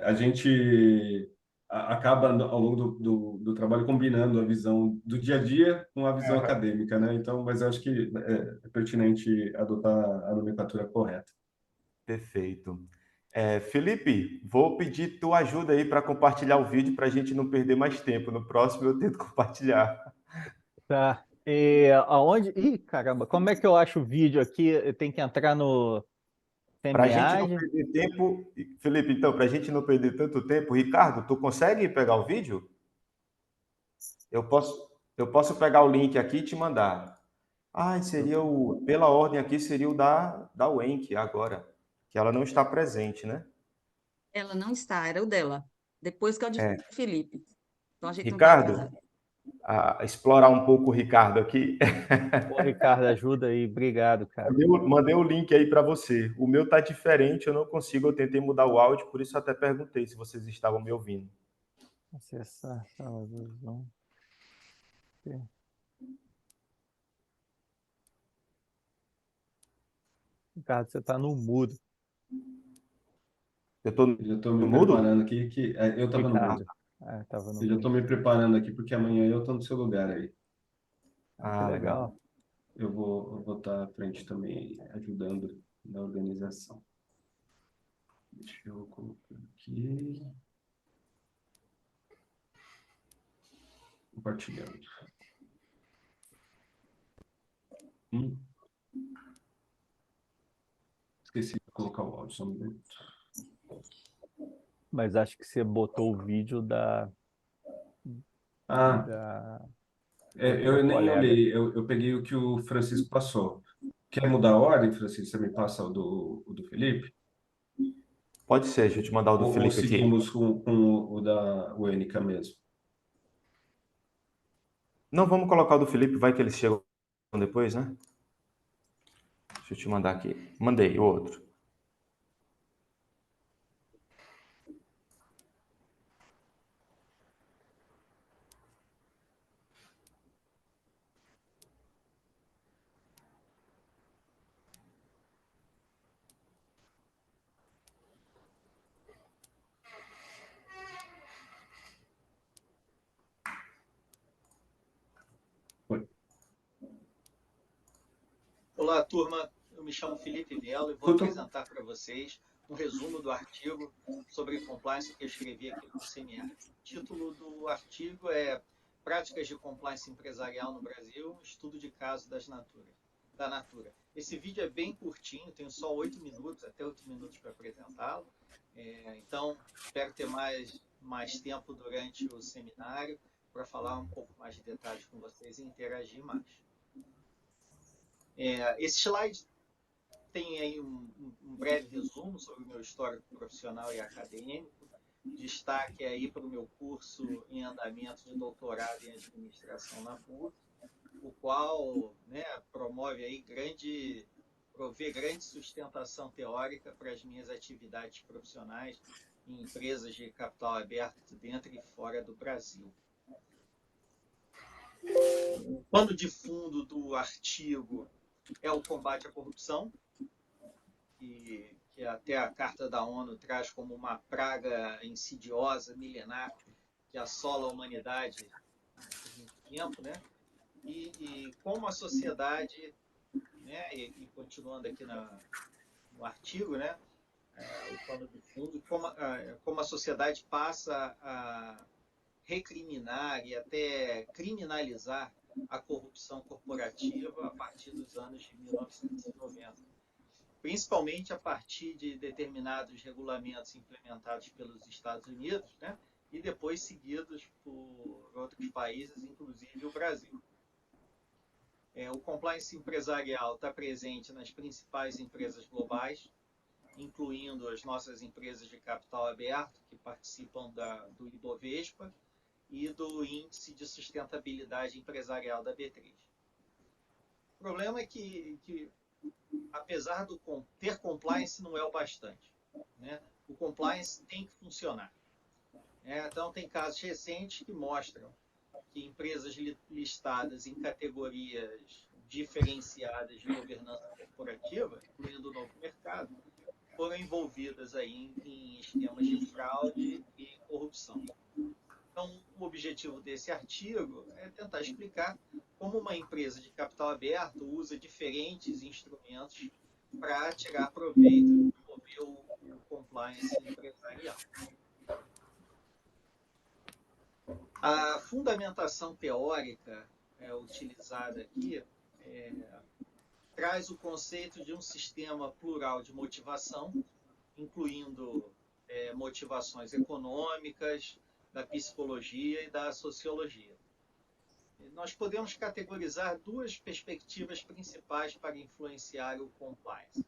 a gente acaba, ao longo do trabalho, combinando a visão do dia a dia com a visão acadêmica, né? Então, mas eu acho que é pertinente adotar a nomenclatura correta. Perfeito. Felipe, vou pedir tua ajuda aí para compartilhar o vídeo para a gente não perder mais tempo. No próximo eu tento compartilhar. Tá. E aonde? Ih, caramba, como é que eu acho o vídeo aqui? Tem que entrar no Para a gente não SEMIAD? perder tempo, Felipe, então, para a gente não perder tanto tempo, Ricardo, tu consegue pegar o vídeo? Eu posso pegar o link aqui e te mandar. Pela ordem aqui, seria o da Wenk agora, que ela não está presente, né? Ela não está, era o dela. Depois que é o de É. Felipe. Então a gente não vai Ricardo, atrasar. explorar um pouco o Ricardo aqui. Ô, Ricardo, ajuda aí. Obrigado, cara. Mandei o link aí para você. O meu tá diferente, eu não consigo, eu tentei mudar o áudio, por isso até perguntei se vocês estavam me ouvindo. Acessar sala do Zoom. Ricardo, você está no mudo. Eu tô Eu já estou me no mudo? preparando aqui, eu estava no mundo. Ricardo. Estava no Eu já estou mudo. me preparando aqui, porque amanhã eu estou no seu lugar aí. Que Legal. legal. Eu vou estar à frente também, ajudando na organização. Deixa eu colocar aqui. Compartilhando. Hum, Esqueci de colocar o áudio, só um minuto. Mas acho que você botou o vídeo Ah, da eu outra nem colega. olhei, eu peguei o que o Francisco passou. Quer mudar a ordem, Francisco? Você me passa o do Felipe? Pode ser, deixa eu te mandar o do Ou Felipe aqui. seguimos com o da Uênica mesmo? Não, vamos colocar o do Felipe, vai que eles chegam depois, né? Deixa eu te mandar aqui. Mandei o outro. Olá, turma. Eu me chamo Felipe Melo e vou apresentar para vocês um resumo do artigo sobre compliance que eu escrevi aqui no seminário. O título do artigo é Práticas de Compliance Empresarial no Brasil, um estudo de caso da Natura. Esse vídeo é bem curtinho, tenho só 8 minutos, até 8 minutos para apresentá-lo. Então, espero ter mais tempo durante o seminário para falar um pouco mais de detalhes com vocês e interagir mais. Esse slide tem aí um breve resumo sobre o meu histórico profissional e acadêmico. Destaque aí para o meu curso em andamento de doutorado em administração na PUC, o qual, né, provê grande sustentação teórica para as minhas atividades profissionais em empresas de capital aberto dentro e fora do Brasil. O pano de fundo do artigo é o combate à corrupção, que até a Carta da ONU traz como uma praga insidiosa, milenar, que assola a humanidade há muito tempo, né? E como a sociedade, né, e continuando aqui no artigo, né, o pano de fundo, como a sociedade passa a recriminar e até criminalizar a corrupção corporativa a partir dos anos de 1990. Principalmente a partir de determinados regulamentos implementados pelos Estados Unidos, né, e depois seguidos por outros países, inclusive o Brasil. O compliance empresarial está presente nas principais empresas globais, incluindo as nossas empresas de capital aberto, que participam do Ibovespa e do Índice de Sustentabilidade Empresarial da B3. O problema é que apesar de ter compliance, não é o bastante, né? O compliance tem que funcionar. Então, tem casos recentes que mostram que empresas listadas em categorias diferenciadas de governança corporativa, incluindo o novo mercado, foram envolvidas aí em esquemas de fraude e corrupção. Então, o objetivo desse artigo é tentar explicar como uma empresa de capital aberto usa diferentes instrumentos para tirar proveito e promover o compliance empresarial. A fundamentação teórica utilizada aqui traz o conceito de um sistema plural de motivação, incluindo motivações econômicas, da psicologia e da sociologia. Nós podemos categorizar duas perspectivas principais para influenciar o compliance.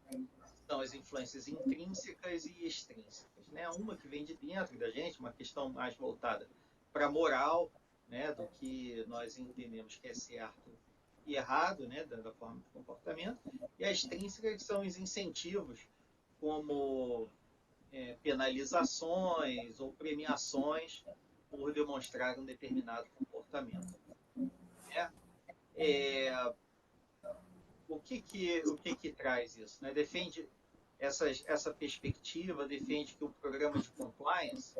São as influências intrínsecas e extrínsecas, né? Uma que vem de dentro da gente, uma questão mais voltada para a moral, né, do que nós entendemos que é certo e errado, né, da forma de comportamento, e a extrínseca, que são os incentivos, como penalizações ou premiações por demonstrar um determinado comportamento. O que traz isso? Né? Defende essa perspectiva, defende que o programa de compliance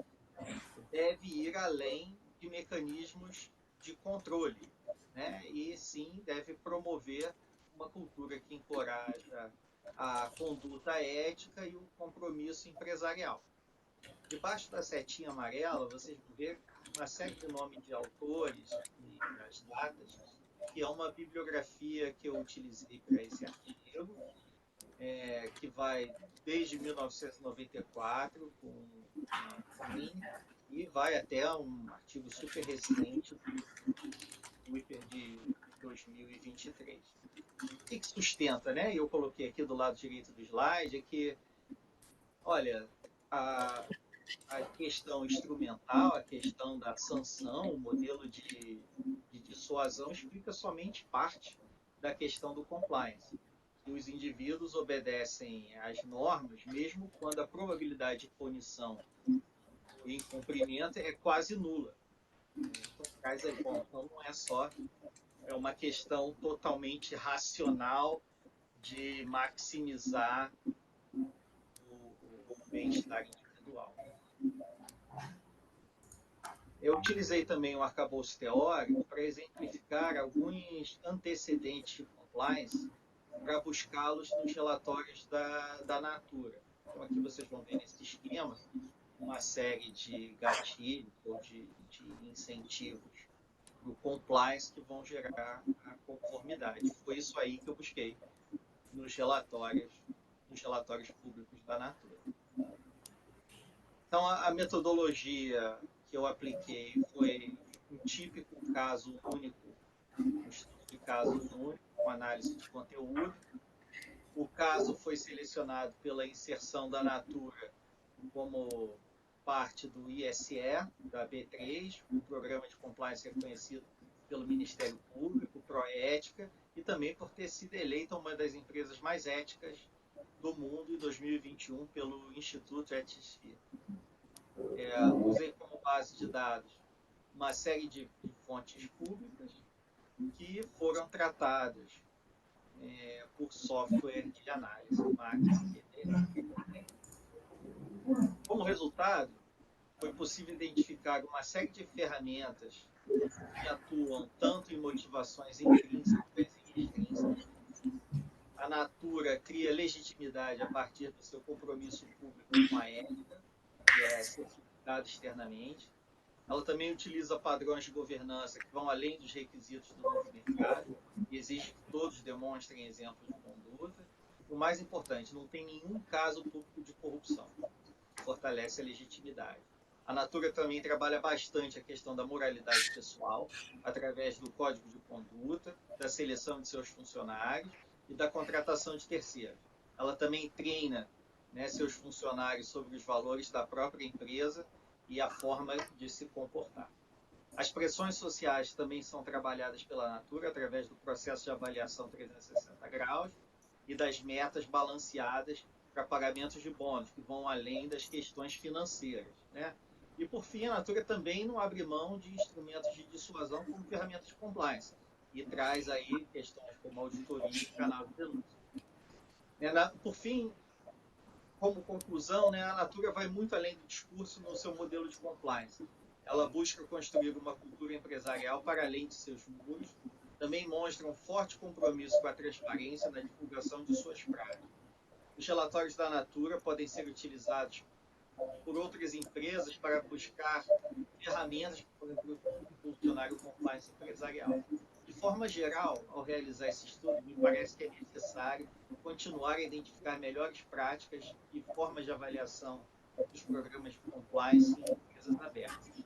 deve ir além de mecanismos de controle, né? E sim deve promover uma cultura que encoraja a conduta ética e o compromisso empresarial. Debaixo da setinha amarela, vocês vão ver uma série de nomes de autores e as datas, que é uma bibliografia que eu utilizei para esse artigo, que vai desde 1994, com e vai até um artigo super recente do IPER de 2023. O que sustenta, né? Eu coloquei aqui do lado direito do slide, é que, olha, a questão instrumental, a questão da sanção, o modelo de dissuasão explica somente parte da questão do compliance. E os indivíduos obedecem às normas, mesmo quando a probabilidade de punição e incumprimento é quase nula. Então, traz aí, bom, então não é só uma questão totalmente racional de maximizar o bem-estar individual. Eu utilizei também o arcabouço teórico para exemplificar alguns antecedentes de compliance para buscá-los nos relatórios da Natura. Então, aqui vocês vão ver nesse esquema uma série de gatilhos ou de incentivos para o compliance que vão gerar a conformidade. Foi isso aí que eu busquei nos relatórios públicos da Natura. Então, a metodologia que eu apliquei foi um típico caso único, um estudo de caso único, com análise de conteúdo. O caso foi selecionado pela inserção da Natura como parte do ISE, da B3, um programa de compliance reconhecido pelo Ministério Público, Proética, e também por ter sido eleita uma das empresas mais éticas do mundo em 2021 pelo Instituto ETSI. Usei como base de dados uma série de fontes públicas que foram tratadas por software de análise, máquina. Como resultado, foi possível identificar uma série de ferramentas que atuam tanto em motivações intrínsecas e extrínsecas. A Natura cria legitimidade a partir do seu compromisso público com a ética, que é certificado externamente. Ela também utiliza padrões de governança que vão além dos requisitos do novo mercado e exige que todos demonstrem exemplos de conduta. O mais importante, não tem nenhum caso público de corrupção. Fortalece a legitimidade. A Natura também trabalha bastante a questão da moralidade pessoal, através do código de conduta, da seleção de seus funcionários e da contratação de terceiros. Ela também treina, seus funcionários sobre os valores da própria empresa e a forma de se comportar. As pressões sociais também são trabalhadas pela Natura através do processo de avaliação 360 graus e das metas balanceadas para pagamentos de bônus, que vão além das questões financeiras. E, por fim, a Natura também não abre mão de instrumentos de dissuasão como ferramentas de compliance e traz aí questões como auditoria e canal de denúncia. Por fim, como conclusão, a Natura vai muito além do discurso no seu modelo de compliance. Ela busca construir uma cultura empresarial para além de seus muros, também mostra um forte compromisso com a transparência na divulgação de suas práticas. Os relatórios da Natura podem ser utilizados por outras empresas para buscar ferramentas para impulsionar o compliance empresarial. De forma geral, ao realizar esse estudo, me parece que é necessário continuar a identificar melhores práticas e formas de avaliação dos programas de compliance em empresas abertas.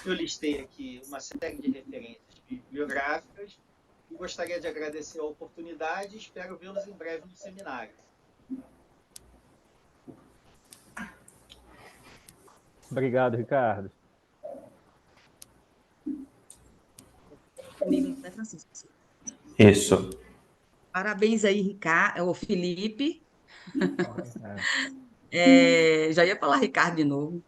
Eu listei aqui uma série de referências bibliográficas e gostaria de agradecer a oportunidade e espero vê-los em breve no seminário. Obrigado, Ricardo. Comigo, né, Francisco? Isso. Parabéns aí, Ricardo, o Felipe. É. Já ia falar Ricardo de novo.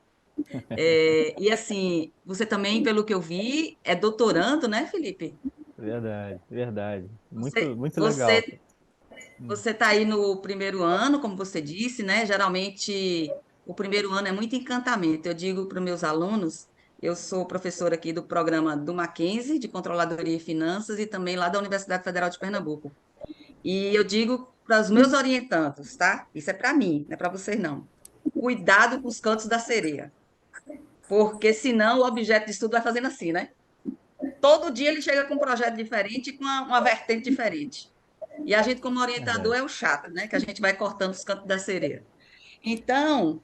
E assim, você também, pelo que eu vi, é doutorando, né, Felipe? Verdade, verdade. Você, Muito legal. você está aí no primeiro ano, como você disse, né? Geralmente o primeiro ano é muito encantamento. Eu digo para os meus alunos, eu sou professora aqui do programa do Mackenzie, de Controladoria e Finanças, e também lá da Universidade Federal de Pernambuco. E eu digo para os meus orientandos, tá? Isso é para mim, não é para vocês não. Cuidado com os cantos da sereia, porque senão o objeto de estudo vai fazendo assim, né? Todo dia ele chega com um projeto diferente e com uma vertente diferente. E a gente, como orientador, Verdade. é o chato, né? Que a gente vai cortando os cantos da sereia. Então,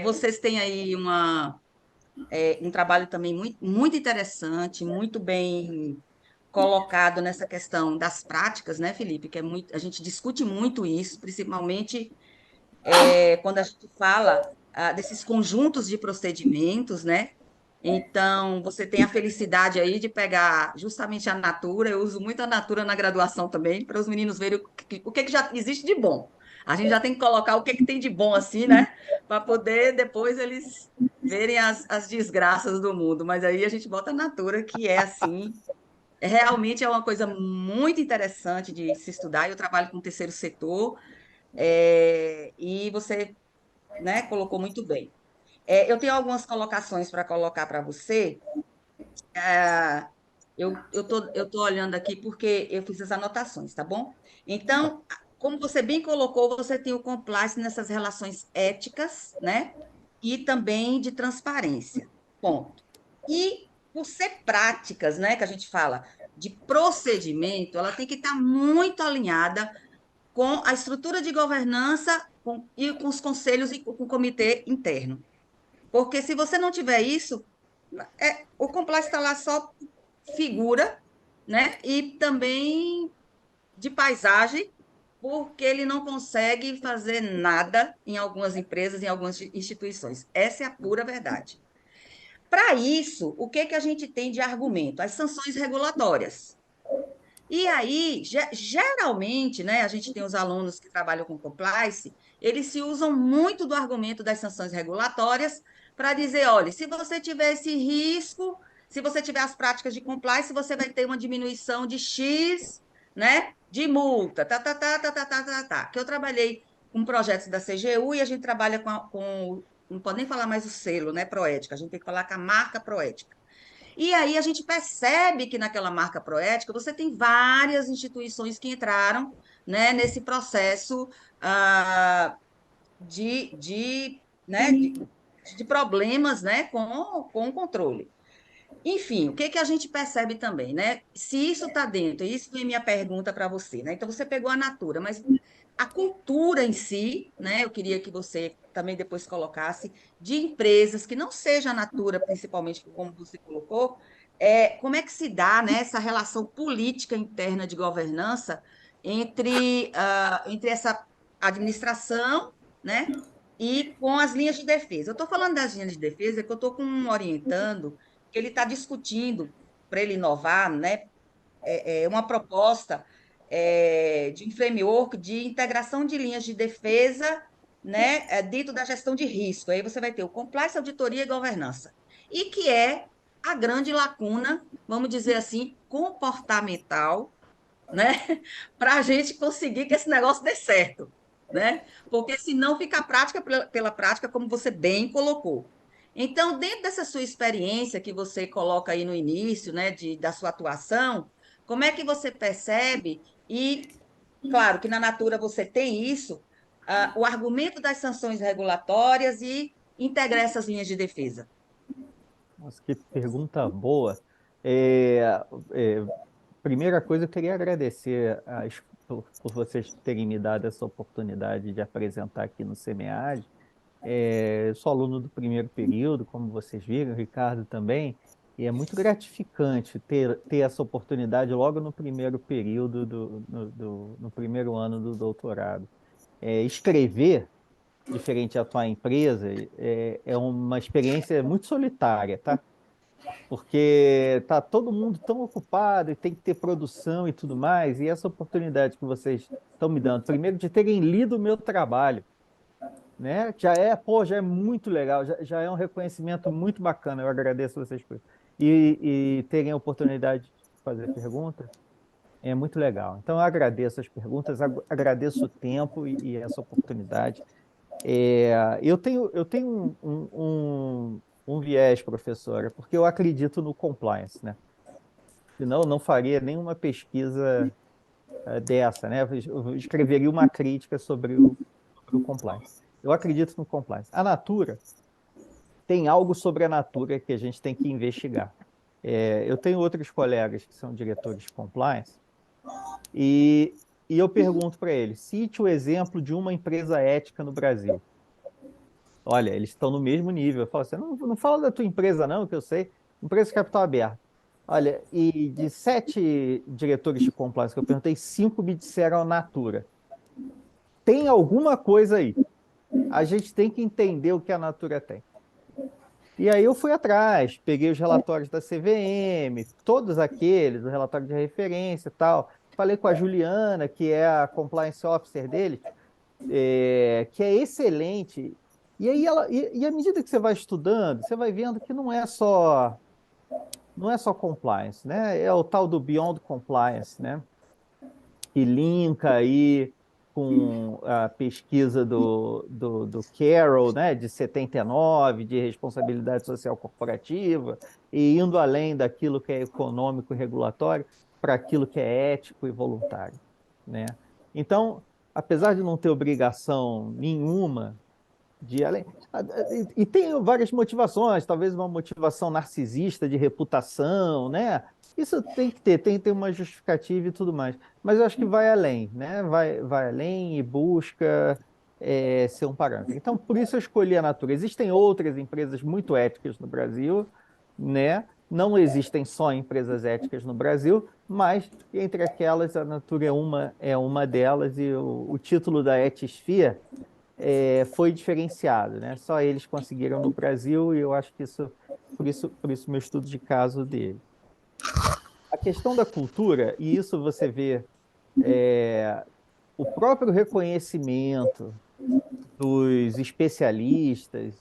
vocês têm aí um trabalho também muito interessante, muito bem colocado nessa questão das práticas, né, Felipe? Que é muito, a gente discute muito isso, principalmente quando a gente fala desses conjuntos de procedimentos, né? Então, você tem a felicidade aí de pegar justamente a Natura, eu uso muito a Natura na graduação também, para os meninos verem o que já existe de bom. A gente já tem que colocar o que tem de bom assim, né? Para poder depois eles verem as desgraças do mundo. Mas aí a gente bota a Natura, que é assim, realmente é uma coisa muito interessante de se estudar. Eu trabalho com o terceiro setor, e você, né, colocou muito bem. Eu tenho algumas colocações para colocar para você. eu tô olhando aqui porque eu fiz as anotações, tá bom? Então, como você bem colocou, você tem o compliance nessas relações éticas, né? E também de transparência. Ponto. E por ser práticas, né, que a gente fala de procedimento, ela tem que estar muito alinhada com a estrutura de governança e com os conselhos e com o comitê interno. Porque se você não tiver isso, o compliance está lá só figura, né? E também de paisagem, porque ele não consegue fazer nada em algumas empresas, em algumas instituições. Essa é a pura verdade. Para isso, o que que a gente tem de argumento? As sanções regulatórias. E aí, geralmente, né, a gente tem os alunos que trabalham com compliance, eles se usam muito do argumento das sanções regulatórias para dizer, olha, se você tiver esse risco, se você tiver as práticas de compliance, você vai ter uma diminuição de X, né, de multa, Que eu trabalhei com projetos da CGU e a gente trabalha não pode nem falar mais o selo, né, Proética, a gente tem que falar com a marca Proética. E aí a gente percebe que naquela marca Proética você tem várias instituições que entraram, né, nesse processo ah, né, de problemas, né, com o controle. Enfim, o que que a gente percebe também, né? Se isso está dentro, e isso foi minha pergunta para você, né? Então você pegou a Natura, mas a cultura em si, né? Eu queria que você também depois colocasse de empresas que não seja a Natura, principalmente como você colocou, como é que se dá, né, essa relação política interna de governança entre essa administração, né, e com as linhas de defesa. Eu estou falando das linhas de defesa, que eu estou com um orientando que ele está discutindo para ele inovar, né, uma proposta de um framework de integração de linhas de defesa, né, dentro da gestão de risco. Aí você vai ter o compliance, auditoria e governança. E que é a grande lacuna, vamos dizer assim, comportamental, né, para a gente conseguir que esse negócio dê certo, né? Porque senão fica a prática pela prática, como você bem colocou. Então, dentro dessa sua experiência que você coloca aí no início, né, da sua atuação, como é que você percebe? E, claro, que na Natura você tem isso, o argumento das sanções regulatórias e integrar essas linhas de defesa. Nossa, que pergunta boa. É, é, Primeira coisa, eu queria agradecer por vocês terem me dado essa oportunidade de apresentar aqui no SEMEAD. Eu sou aluno do primeiro período, como vocês viram, o Ricardo também, e é muito gratificante ter essa oportunidade logo no primeiro período, no primeiro ano do doutorado. Escrever, diferente de atuar em empresa, é uma experiência muito solitária, tá? Porque tá todo mundo tão ocupado e tem que ter produção e tudo mais, e essa oportunidade que vocês estão me dando, primeiro de terem lido o meu trabalho, né? Já é muito legal, já é um reconhecimento muito bacana, eu agradeço vocês por isso. E terem a oportunidade de fazer pergunta, é muito legal. Então, eu agradeço as perguntas, agradeço o tempo e essa oportunidade. Eu tenho um viés, professora, porque eu acredito no compliance, né? Senão eu não faria nenhuma pesquisa dessa, né? Eu escreveria uma crítica sobre o compliance. Eu acredito no compliance. A Natura tem algo sobre a Natura que a gente tem que investigar. Eu tenho outros colegas que são diretores de compliance e, e eu pergunto para eles, cite o exemplo de uma empresa ética no Brasil. Olha, eles estão no mesmo nível. Eu falo assim, não fala da tua empresa não, que eu sei. Empresa de capital aberto. Olha, e de 7 diretores de compliance que eu perguntei, 5 me disseram a Natura. Tem alguma coisa aí. A gente tem que entender o que a Natura tem. E aí eu fui atrás, peguei os relatórios da CVM, todos aqueles, o relatório de referência e tal. Falei com a Juliana, que é a compliance officer dele, que é excelente. E aí e à medida que você vai estudando, você vai vendo que não é só compliance, né? É o tal do Beyond Compliance, né? Que linka aí com a pesquisa do Carroll, né, de 79, de responsabilidade social corporativa, e indo além daquilo que é econômico e regulatório para aquilo que é ético e voluntário, né? Então, apesar de não ter obrigação nenhuma de além. E tem várias motivações, talvez uma motivação narcisista de reputação, né? Isso tem que ter, tem que ter uma justificativa e tudo mais. Mas eu acho que vai além, né? Vai além e busca ser um parâmetro. Então, por isso eu escolhi a Natura. Existem outras empresas muito éticas no Brasil, né? Não existem só empresas éticas no Brasil, mas entre aquelas, a Natura é uma delas, e o título da Ethisphere foi diferenciado, né? Só eles conseguiram no Brasil, e eu acho que por isso meu estudo de caso dele. A questão da cultura, e isso você vê o próprio reconhecimento dos especialistas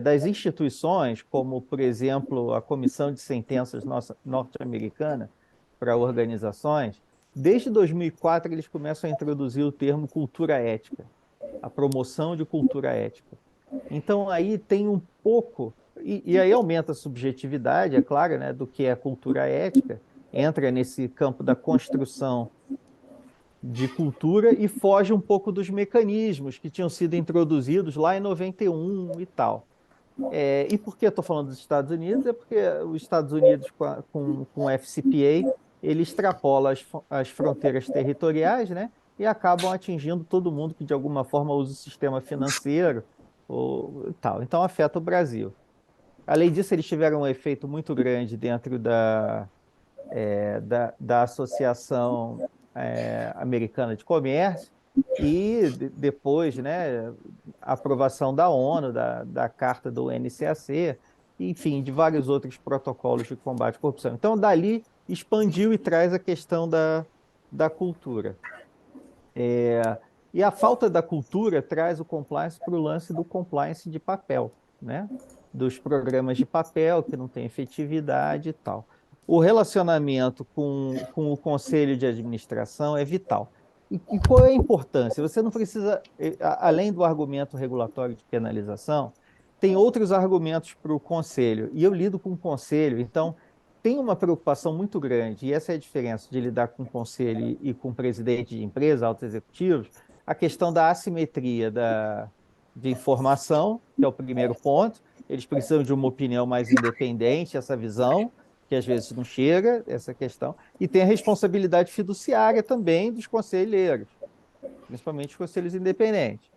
das instituições, como, por exemplo, a Comissão de Sentenças norte-americana para organizações, desde 2004 eles começam a introduzir o termo cultura ética, a promoção de cultura ética. Então, aí tem um pouco, e aí aumenta a subjetividade, é claro, né, do que é cultura ética, entra nesse campo da construção de cultura e foge um pouco dos mecanismos que tinham sido introduzidos lá em 91 e tal. E por que eu estou falando dos Estados Unidos? É porque os Estados Unidos, com o FCPA, ele extrapola as fronteiras territoriais, né? E acabam atingindo todo mundo que, de alguma forma, usa o sistema financeiro ou tal. Então, afeta o Brasil. Além disso, eles tiveram um efeito muito grande dentro da Associação Americana de Comércio, e depois, né, a aprovação da ONU, da Carta do NCAC, enfim, de vários outros protocolos de combate à corrupção. Então, dali, expandiu e traz a questão da cultura. E a falta da cultura traz o compliance para o lance do compliance de papel, né? Dos programas de papel que não têm efetividade e tal. O relacionamento com o conselho de administração é vital. E qual é a importância? Você não precisa, além do argumento regulatório de penalização, tem outros argumentos para o conselho. E eu lido com o conselho, então tem uma preocupação muito grande, e essa é a diferença de lidar com o conselho e com o presidente de empresa, altos executivos, a questão da assimetria de informação, que é o primeiro ponto. Eles precisam de uma opinião mais independente, essa visão, que às vezes não chega, essa questão. E tem a responsabilidade fiduciária também dos conselheiros, principalmente os conselhos independentes.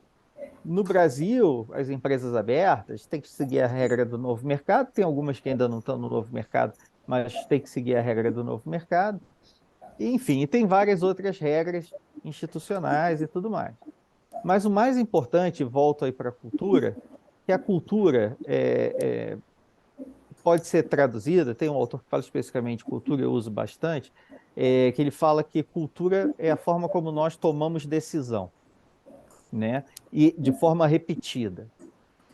No Brasil, as empresas abertas têm que seguir a regra do novo mercado, tem algumas que ainda não estão no novo mercado, mas tem que seguir a regra do novo mercado. E, enfim, e tem várias outras regras institucionais e tudo mais. Mas o mais importante, volto aí para a cultura, que a cultura pode ser traduzida, tem um autor que fala especificamente de cultura, eu uso bastante, que ele fala que cultura é a forma como nós tomamos decisão, né? E de forma repetida.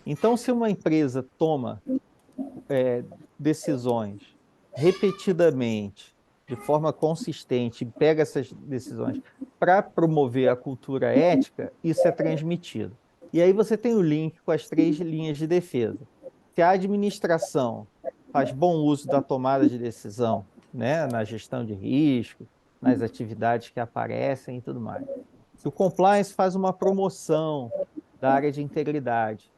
Então, se uma empresa toma decisões repetidamente, de forma consistente, e pega essas decisões para promover a cultura ética, isso é transmitido. E aí você tem o link com as 3 linhas de defesa. Se a administração faz bom uso da tomada de decisão, né, na gestão de risco, nas atividades que aparecem e tudo mais. Se o compliance faz uma promoção da área de integridade,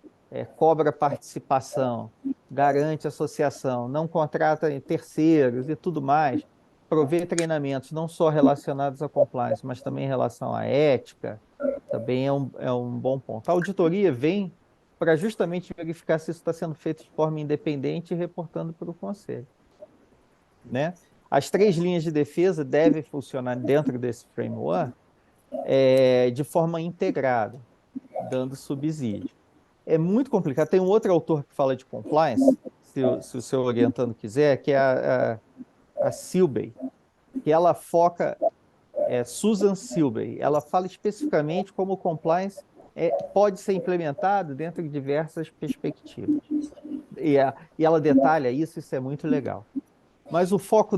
cobra participação, garante associação, não contrata terceiros e tudo mais, provê treinamentos não só relacionados a compliance, mas também em relação à ética, também é um bom ponto. A auditoria vem para justamente verificar se isso está sendo feito de forma independente e reportando para o conselho, né? As 3 linhas de defesa devem funcionar dentro desse framework de forma integrada, dando subsídio. É muito complicado. Tem um outro autor que fala de compliance, se o seu orientando quiser, que é a Silbey, que ela foca, Susan Silbey, ela fala especificamente como o compliance pode ser implementado dentro de diversas perspectivas. E ela detalha isso é muito legal. Mas o foco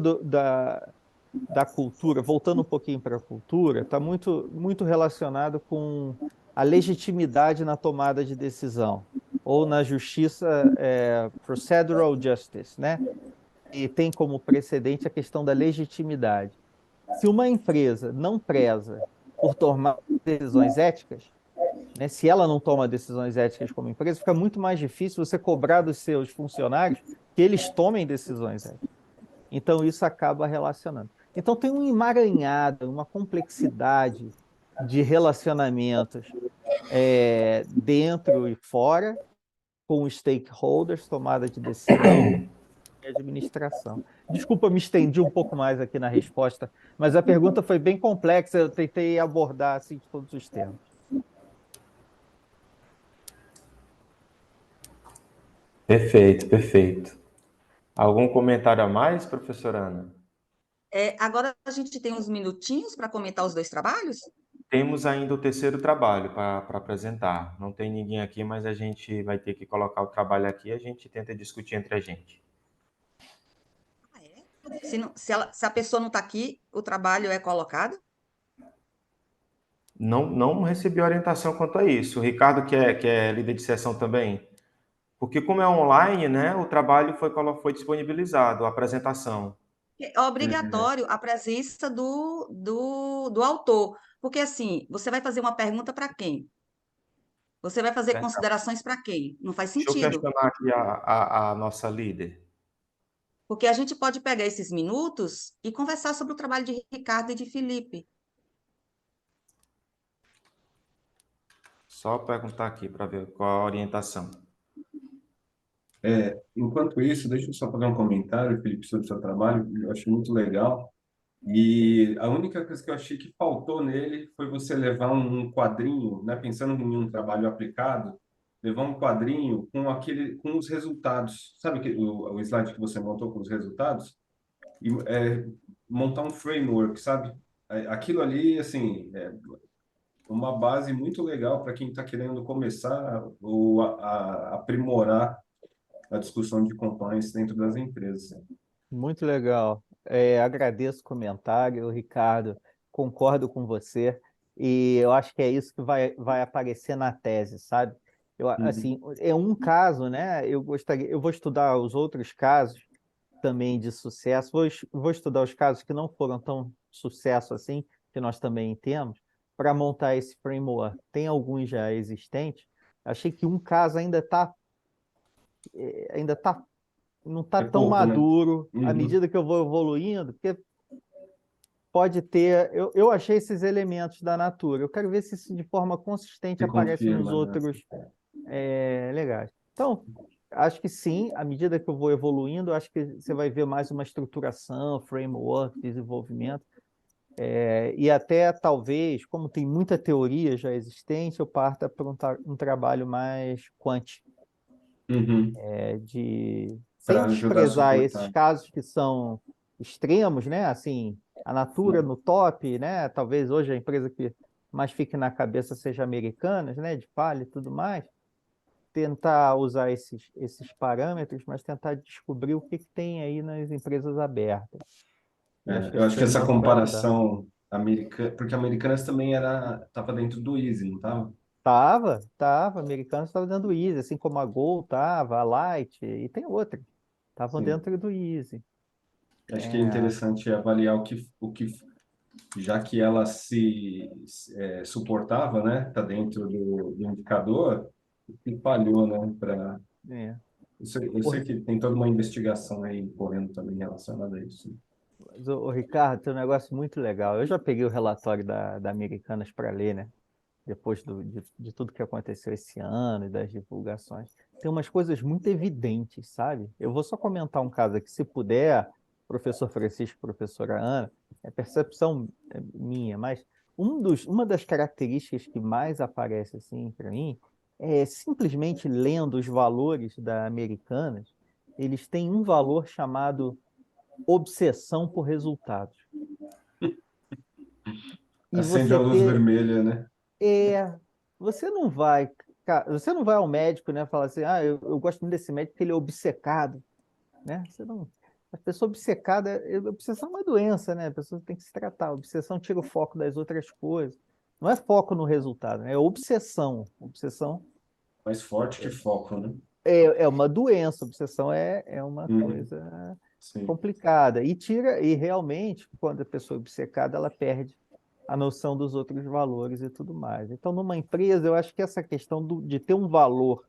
da cultura, voltando um pouquinho para a cultura, está muito relacionado com a legitimidade na tomada de decisão, ou na justiça, procedural justice, né? E tem como precedente a questão da legitimidade. Se uma empresa não preza por tomar decisões éticas, né, se ela não toma decisões éticas como empresa, fica muito mais difícil você cobrar dos seus funcionários que eles tomem decisões éticas. Então, isso acaba relacionando. Então, tem um emaranhado, uma complexidade de relacionamentos dentro e fora, com os stakeholders, tomada de decisão e administração. Desculpa, me estendi um pouco mais aqui na resposta, mas a pergunta foi bem complexa, eu tentei abordar assim, de todos os temas. Perfeito, perfeito. Algum comentário a mais, professora Ana? Agora a gente tem uns minutinhos para comentar os dois trabalhos? Temos ainda o terceiro trabalho para apresentar. Não tem ninguém aqui, mas a gente vai ter que colocar o trabalho aqui e a gente tenta discutir entre a gente. Ah, é? Se a pessoa não está aqui, o trabalho é colocado? Não recebi orientação quanto a isso. O Ricardo, que é líder de sessão também, porque como é online, né, o trabalho foi disponibilizado, a apresentação. É obrigatório a presença do autor, porque assim, você vai fazer uma pergunta para quem? Você vai fazer Verdade. considerações para quem? Não faz Deixa eu sentido, questionar aqui a nossa líder. porque a gente pode pegar esses minutos e conversar sobre o trabalho de Ricardo e de Felipe. Só perguntar aqui para ver qual a orientação. Enquanto isso, deixa eu só fazer um comentário, Felipe, sobre o seu trabalho. Eu achei muito legal. E a única coisa que eu achei que faltou nele foi você levar um quadrinho, né, pensando em um trabalho aplicado, levar um quadrinho com os resultados. Sabe o slide que você montou com os resultados? E montar um framework, sabe? Aquilo ali, assim, uma base muito legal para quem está querendo começar ou aprimorar a discussão de compliance dentro das empresas. Muito legal. Agradeço o comentário, Ricardo. Concordo com você. E eu acho que é isso que vai aparecer na tese, sabe? Uhum. Assim, é um caso, né? Eu vou estudar os outros casos também de sucesso. Vou estudar os casos que não foram tão sucesso assim, que nós também temos, para montar esse framework. Tem alguns já existentes. Achei que um caso ainda não está É tão pouco, né? maduro à Uhum. medida que eu vou evoluindo, porque pode ter. Eu achei esses elementos da Natura. Eu quero ver se isso de forma consistente Se aparece nos confirma, né? outros legais. Então, acho que sim, à medida que eu vou evoluindo, acho que você vai ver mais uma estruturação, framework, desenvolvimento. E até talvez, como tem muita teoria já existente, eu parta para um trabalho mais quant, Uhum. sem Para ajudar a desprezar esses suportar. casos que são extremos, né? Assim, a Natura no top, né? Talvez hoje a empresa que mais fique na cabeça seja Americanas, né? De palha e tudo mais. Tentar usar esses parâmetros, mas tentar descobrir o que tem aí nas empresas abertas. E acho que Eu esse acho que essa framework vai ajudar. comparação americana, porque Americanas também estava dentro do Easy, não estava? Tava, Americanas estava dentro do Easy, assim como a Gol tava, a Light, e tem outra. Estavam Sim. dentro do Easy. Acho que é interessante avaliar já que ela suportava, né? Está dentro do indicador, o que falhou, né? É. Eu sei que tem toda uma investigação aí correndo também relacionada a isso. Mas, Ricardo, tem um negócio muito legal. Eu já peguei o relatório da Americanas para ler, né? Depois de tudo que aconteceu esse ano e das divulgações. Tem umas coisas muito evidentes, sabe? Eu vou só comentar um caso aqui, se puder, professor Francisco, professora Ana, é percepção minha, mas uma das características que mais aparece assim para mim é simplesmente lendo os valores da Americanas, eles têm um valor chamado obsessão por resultados. E Acende a você luz ter vermelha, né? é, você não vai, você não vai ao médico, né, falar assim, eu gosto muito desse médico porque ele é obcecado, né? Você não. A pessoa obcecada, obsessão é uma doença, né? A pessoa tem que se tratar. A obsessão tira o foco das outras coisas. Não é foco no resultado, né? É obsessão. Obsessão Mais forte que foco, né? é uma doença, obsessão é uma Uhum, coisa sim. complicada. E realmente, quando a pessoa é obcecada, ela perde a noção dos outros valores e tudo mais. Então, numa empresa, eu acho que essa questão de ter um valor,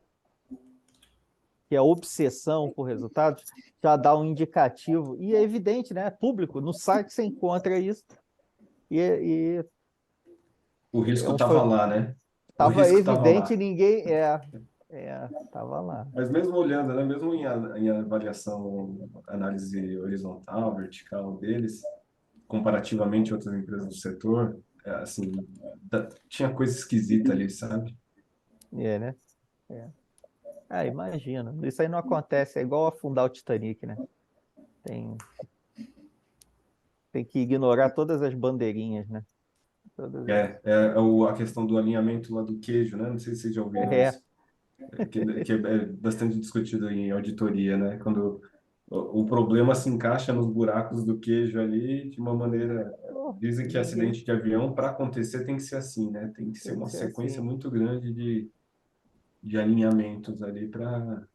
que é a obsessão por resultados, já dá um indicativo, e é evidente, né? É público, no site você encontra isso, e O risco estava lá, né? O estava risco estava evidente, e lá. ninguém estava lá. Mas mesmo olhando, né? Mesmo em avaliação, análise horizontal, vertical deles, comparativamente a outras empresas do setor, assim, tinha coisa esquisita ali, sabe? Né? É. Imagina. Isso aí não acontece, é igual afundar o Titanic, né? Tem, tem que ignorar todas as bandeirinhas, né? Todas A questão do alinhamento lá do queijo, né? Não sei se vocês já ouviram é, isso, que é bastante discutido em auditoria, né? Quando o problema se encaixa nos buracos do queijo ali de uma maneira. pô, Dizem que ninguém acidente de avião, para acontecer, tem que ser assim, né? Tem que ser tem que uma ser sequência assim. muito grande de alinhamentos ali para.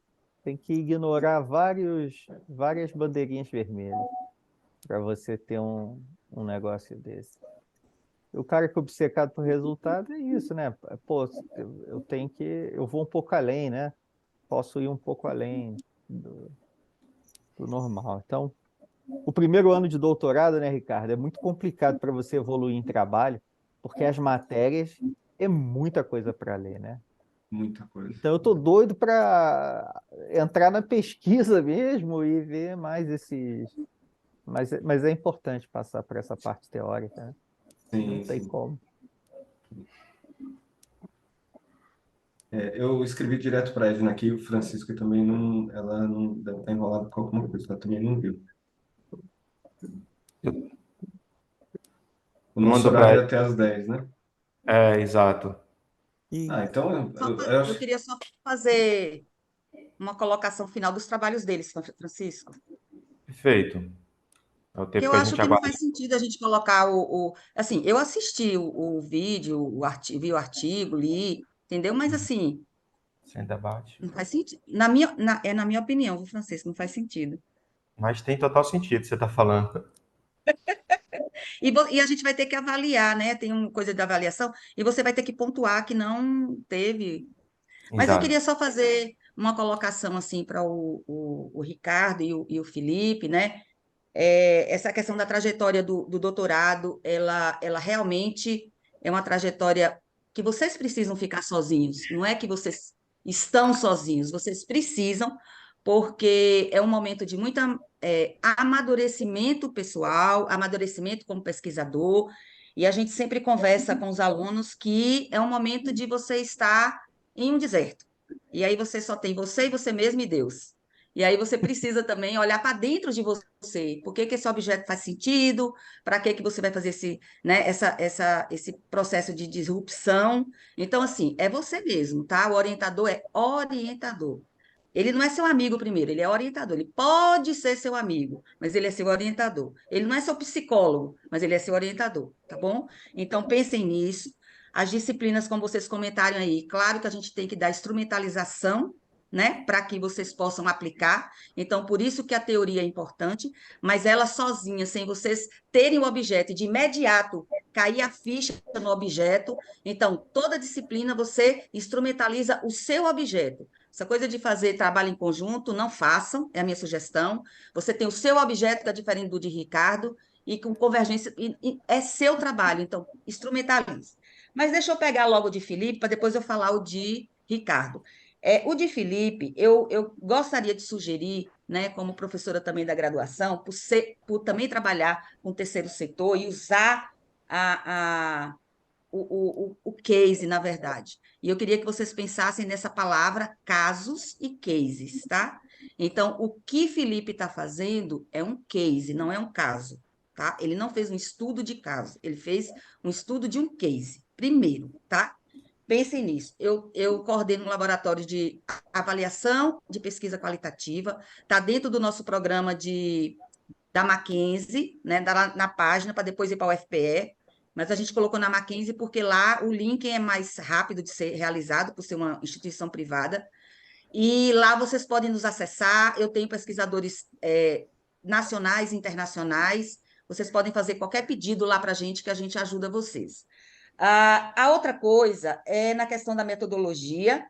Tem que ignorar várias bandeirinhas vermelhas para você ter um negócio desse. O cara que é obcecado por resultado é isso, né? Pô, eu tenho que. Eu vou um pouco além, né? Posso ir um pouco além do normal. Então, o primeiro ano de doutorado, né, Ricardo, é muito complicado para você evoluir em trabalho, porque as matérias é muita coisa para ler, né? Muita coisa. Então, eu tô doido para entrar na pesquisa mesmo e ver mais esses. Mas é importante passar por essa parte teórica, né? Não Sim, tem sim. como. Eu escrevi direto para a Edna aqui, o Francisco também não, ela não deve estar enrolada com alguma coisa, ela também não viu. O nosso Mandou horário para. é até às 10, né? Exato. Ah, E então eu Eu acho. queria só fazer uma colocação final dos trabalhos deles, Francisco. Perfeito. É o Que tempo eu que a acho gente que não aguarda. faz sentido a gente colocar assim, eu assisti o vídeo, vi o artigo, li, entendeu? Mas assim, Sem debate. não faz sentido. Na minha opinião, viu, Francisco, não faz sentido. Mas tem total sentido o que você está falando. E a gente vai ter que avaliar, né? Tem uma coisa de avaliação, e você vai ter que pontuar que não teve. Mas eu Exato. queria só fazer uma colocação assim para o Ricardo e o Felipe, né? Essa questão da trajetória do doutorado, ela realmente é uma trajetória que vocês precisam ficar sozinhos, não é que vocês estão sozinhos, vocês precisam, porque é um momento de muito amadurecimento pessoal, amadurecimento como pesquisador, e a gente sempre conversa com os alunos que é um momento de você estar em um deserto. E aí você só tem você e você mesmo e Deus. E aí você precisa também olhar para dentro de você. Por que que esse objeto faz sentido? Para que que você vai fazer esse processo de disrupção? Então, assim, é você mesmo, tá? O orientador é orientador. Ele não é seu amigo primeiro, ele é orientador. Ele pode ser seu amigo, mas ele é seu orientador. Ele não é seu psicólogo, mas ele é seu orientador, tá bom? Então, pensem nisso. As disciplinas, como vocês comentaram aí, claro que a gente tem que dar instrumentalização, né, para que vocês possam aplicar. Então, por isso que a teoria é importante, mas ela sozinha, sem vocês terem o objeto e de imediato cair a ficha no objeto, então, toda disciplina você instrumentaliza o seu objeto. Essa coisa de fazer trabalho em conjunto, não façam, é a minha sugestão. Você tem o seu objeto, que é diferente do de Ricardo, e com convergência, é seu trabalho, então, instrumentalize. Mas deixa eu pegar logo o de Felipe, para depois eu falar o de Ricardo. O de Felipe, eu gostaria de sugerir, né, como professora também da graduação, por também trabalhar com o terceiro setor e usar a, a, o case, na verdade. E eu queria que vocês pensassem nessa palavra casos e cases, tá? Então, o que Felipe está fazendo é um case, não é um caso, tá? Ele não fez um estudo de caso, ele fez um estudo de um case, primeiro, tá? pensem nisso. Eu coordeno um laboratório de avaliação de pesquisa qualitativa, está dentro do nosso programa da Mackenzie, né, na página, para depois ir para o UFPE, mas a gente colocou na Mackenzie porque lá o link é mais rápido de ser realizado, por ser uma instituição privada, e lá vocês podem nos acessar. Eu tenho pesquisadores nacionais e internacionais, vocês podem fazer qualquer pedido lá para a gente, que a gente ajuda vocês. A outra coisa é na questão da metodologia,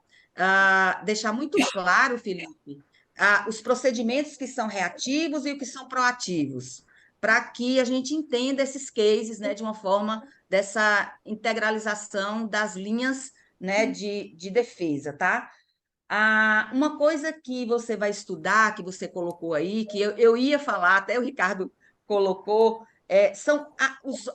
deixar muito claro, Felipe, os procedimentos que são reativos e o que são proativos, para que a gente entenda esses cases, né, de uma forma dessa integralização das linhas, né, de defesa, tá? Uma coisa que você vai estudar, que você colocou aí, que eu ia falar, até o Ricardo colocou, são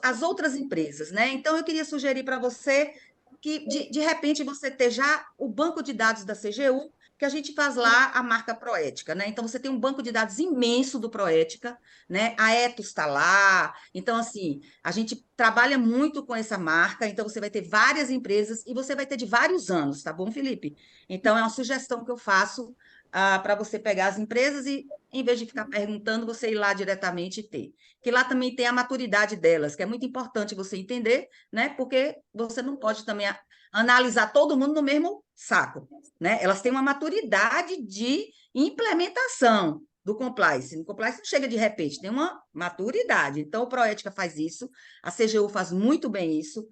as outras empresas, né? Então, eu queria sugerir para você que, de repente, você ter já o banco de dados da CGU, que a gente faz lá a marca Proética, né? Então, você tem um banco de dados imenso do Proética, né? A Etos está lá. Então, assim, a gente trabalha muito com essa marca, então você vai ter várias empresas e você vai ter de vários anos, tá bom, Felipe? Então, é uma sugestão que eu faço para você pegar as empresas e, em vez de ficar perguntando, você ir lá diretamente e ter. Que lá também tem a maturidade delas, que é muito importante você entender, né? Porque você não pode também analisar todo mundo no mesmo saco, né? Elas têm uma maturidade de implementação do compliance. O compliance não chega de repente, tem uma maturidade. Então, o Proética faz isso, a CGU faz muito bem isso.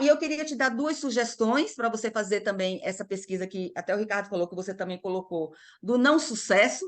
E eu queria te dar duas sugestões para você fazer também essa pesquisa que até o Ricardo falou, que você também colocou, do não sucesso,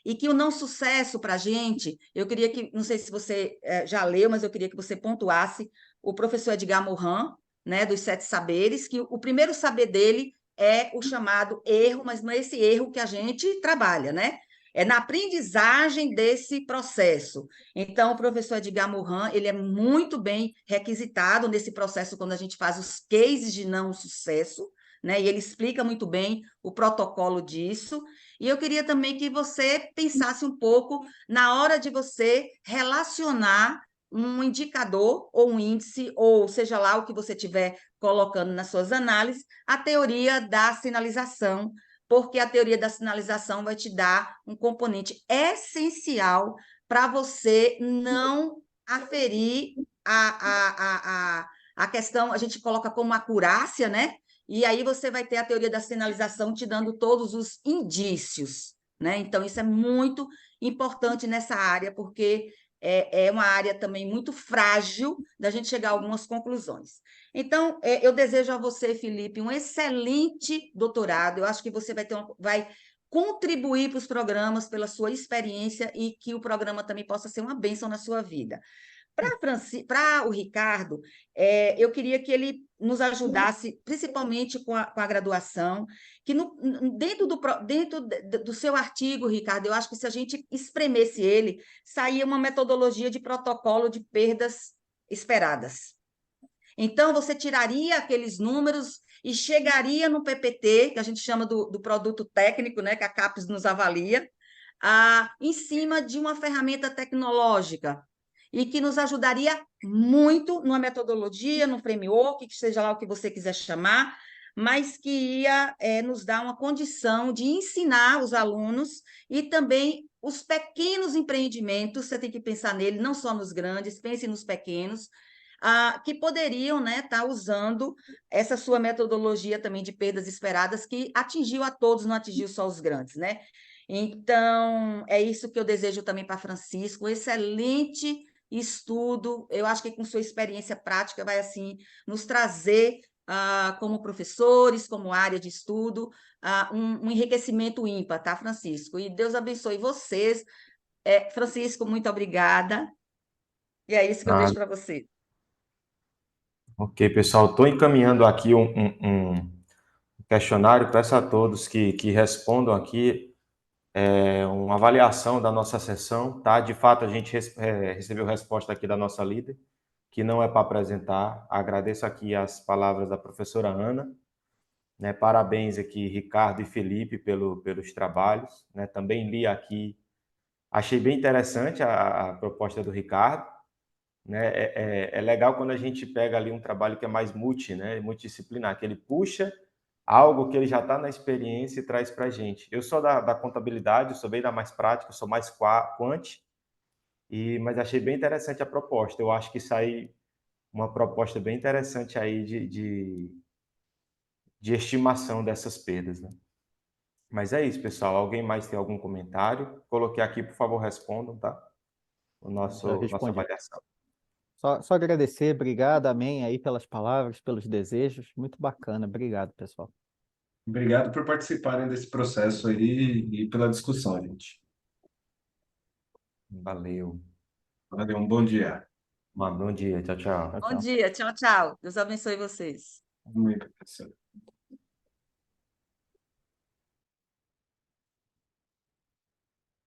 e que o não sucesso para a gente, eu queria que, não sei se você já leu, mas eu queria que você pontuasse o professor Edgar Morin, né, dos 7 saberes, que o primeiro saber dele é o chamado erro, mas não é esse erro que a gente trabalha, né? É na aprendizagem desse processo. Então, o professor Edgar Morin, ele é muito bem requisitado nesse processo quando a gente faz os cases de não sucesso, né? E ele explica muito bem o protocolo disso. E eu queria também que você pensasse um pouco na hora de você relacionar um indicador ou um índice, ou seja lá o que você estiver colocando nas suas análises, a teoria da sinalização, porque a teoria da sinalização vai te dar um componente essencial para você não aferir a questão, a gente coloca como acurácia, né? E aí você vai ter a teoria da sinalização te dando todos os indícios, né? Então, isso é muito importante nessa área, porque é uma área também muito frágil da gente chegar a algumas conclusões. Então, eu desejo a você, Felipe, um excelente doutorado. Eu acho que você vai contribuir para os programas pela sua experiência e que o programa também possa ser uma bênção na sua vida. Para o Ricardo, eu queria que ele nos ajudasse, principalmente com a graduação, que dentro do seu artigo, Ricardo, eu acho que se a gente espremesse ele, saía uma metodologia de protocolo de perdas esperadas. Então, você tiraria aqueles números e chegaria no PPT, que a gente chama do produto técnico, né, que a CAPES nos avalia, em cima de uma ferramenta tecnológica, e que nos ajudaria muito numa metodologia, num framework, que seja lá o que você quiser chamar, mas que ia nos dar uma condição de ensinar os alunos e também os pequenos empreendimentos, você tem que pensar nele, não só nos grandes, pense nos pequenos, que poderiam, né, estar usando essa sua metodologia também de perdas esperadas, que atingiu a todos, não atingiu só os grandes, né? Então, é isso que eu desejo também para Francisco, excelente estudo, eu acho que com sua experiência prática vai, assim, nos trazer, como professores, como área de estudo, um enriquecimento ímpar, tá, Francisco? E Deus abençoe vocês. Francisco, muito obrigada. E é isso que eu deixo para você. Ok, pessoal, estou encaminhando aqui um questionário, peço a todos que respondam aqui uma avaliação da nossa sessão, tá? De fato, a gente recebeu resposta aqui da nossa líder, que não é para apresentar. Agradeço aqui as palavras da professora Ana, né? Parabéns aqui, Ricardo e Felipe, pelos trabalhos, né? Também li aqui, achei bem interessante a proposta do Ricardo, né? É legal quando a gente pega ali um trabalho que é mais né? Multidisciplinar, que ele puxa algo que ele já está na experiência e traz para a gente. Eu sou da contabilidade, eu sou bem da mais prática, eu sou mais quant, mas achei bem interessante a proposta. Eu acho que sai uma proposta bem interessante aí de estimação dessas perdas, né? Mas é isso, pessoal. Alguém mais tem algum comentário? Coloquei aqui, por favor, respondam, tá? Já Nossa respondi. avaliação. Só agradecer, obrigado, amém, aí pelas palavras, pelos desejos. Muito bacana. Obrigado, pessoal. Obrigado por participarem desse processo aí e pela discussão, gente. Valeu. Valeu, um bom dia. Bom dia. Tchau, tchau. Tchau, Bom tchau. dia, tchau, tchau. Deus abençoe vocês. Muito, professor.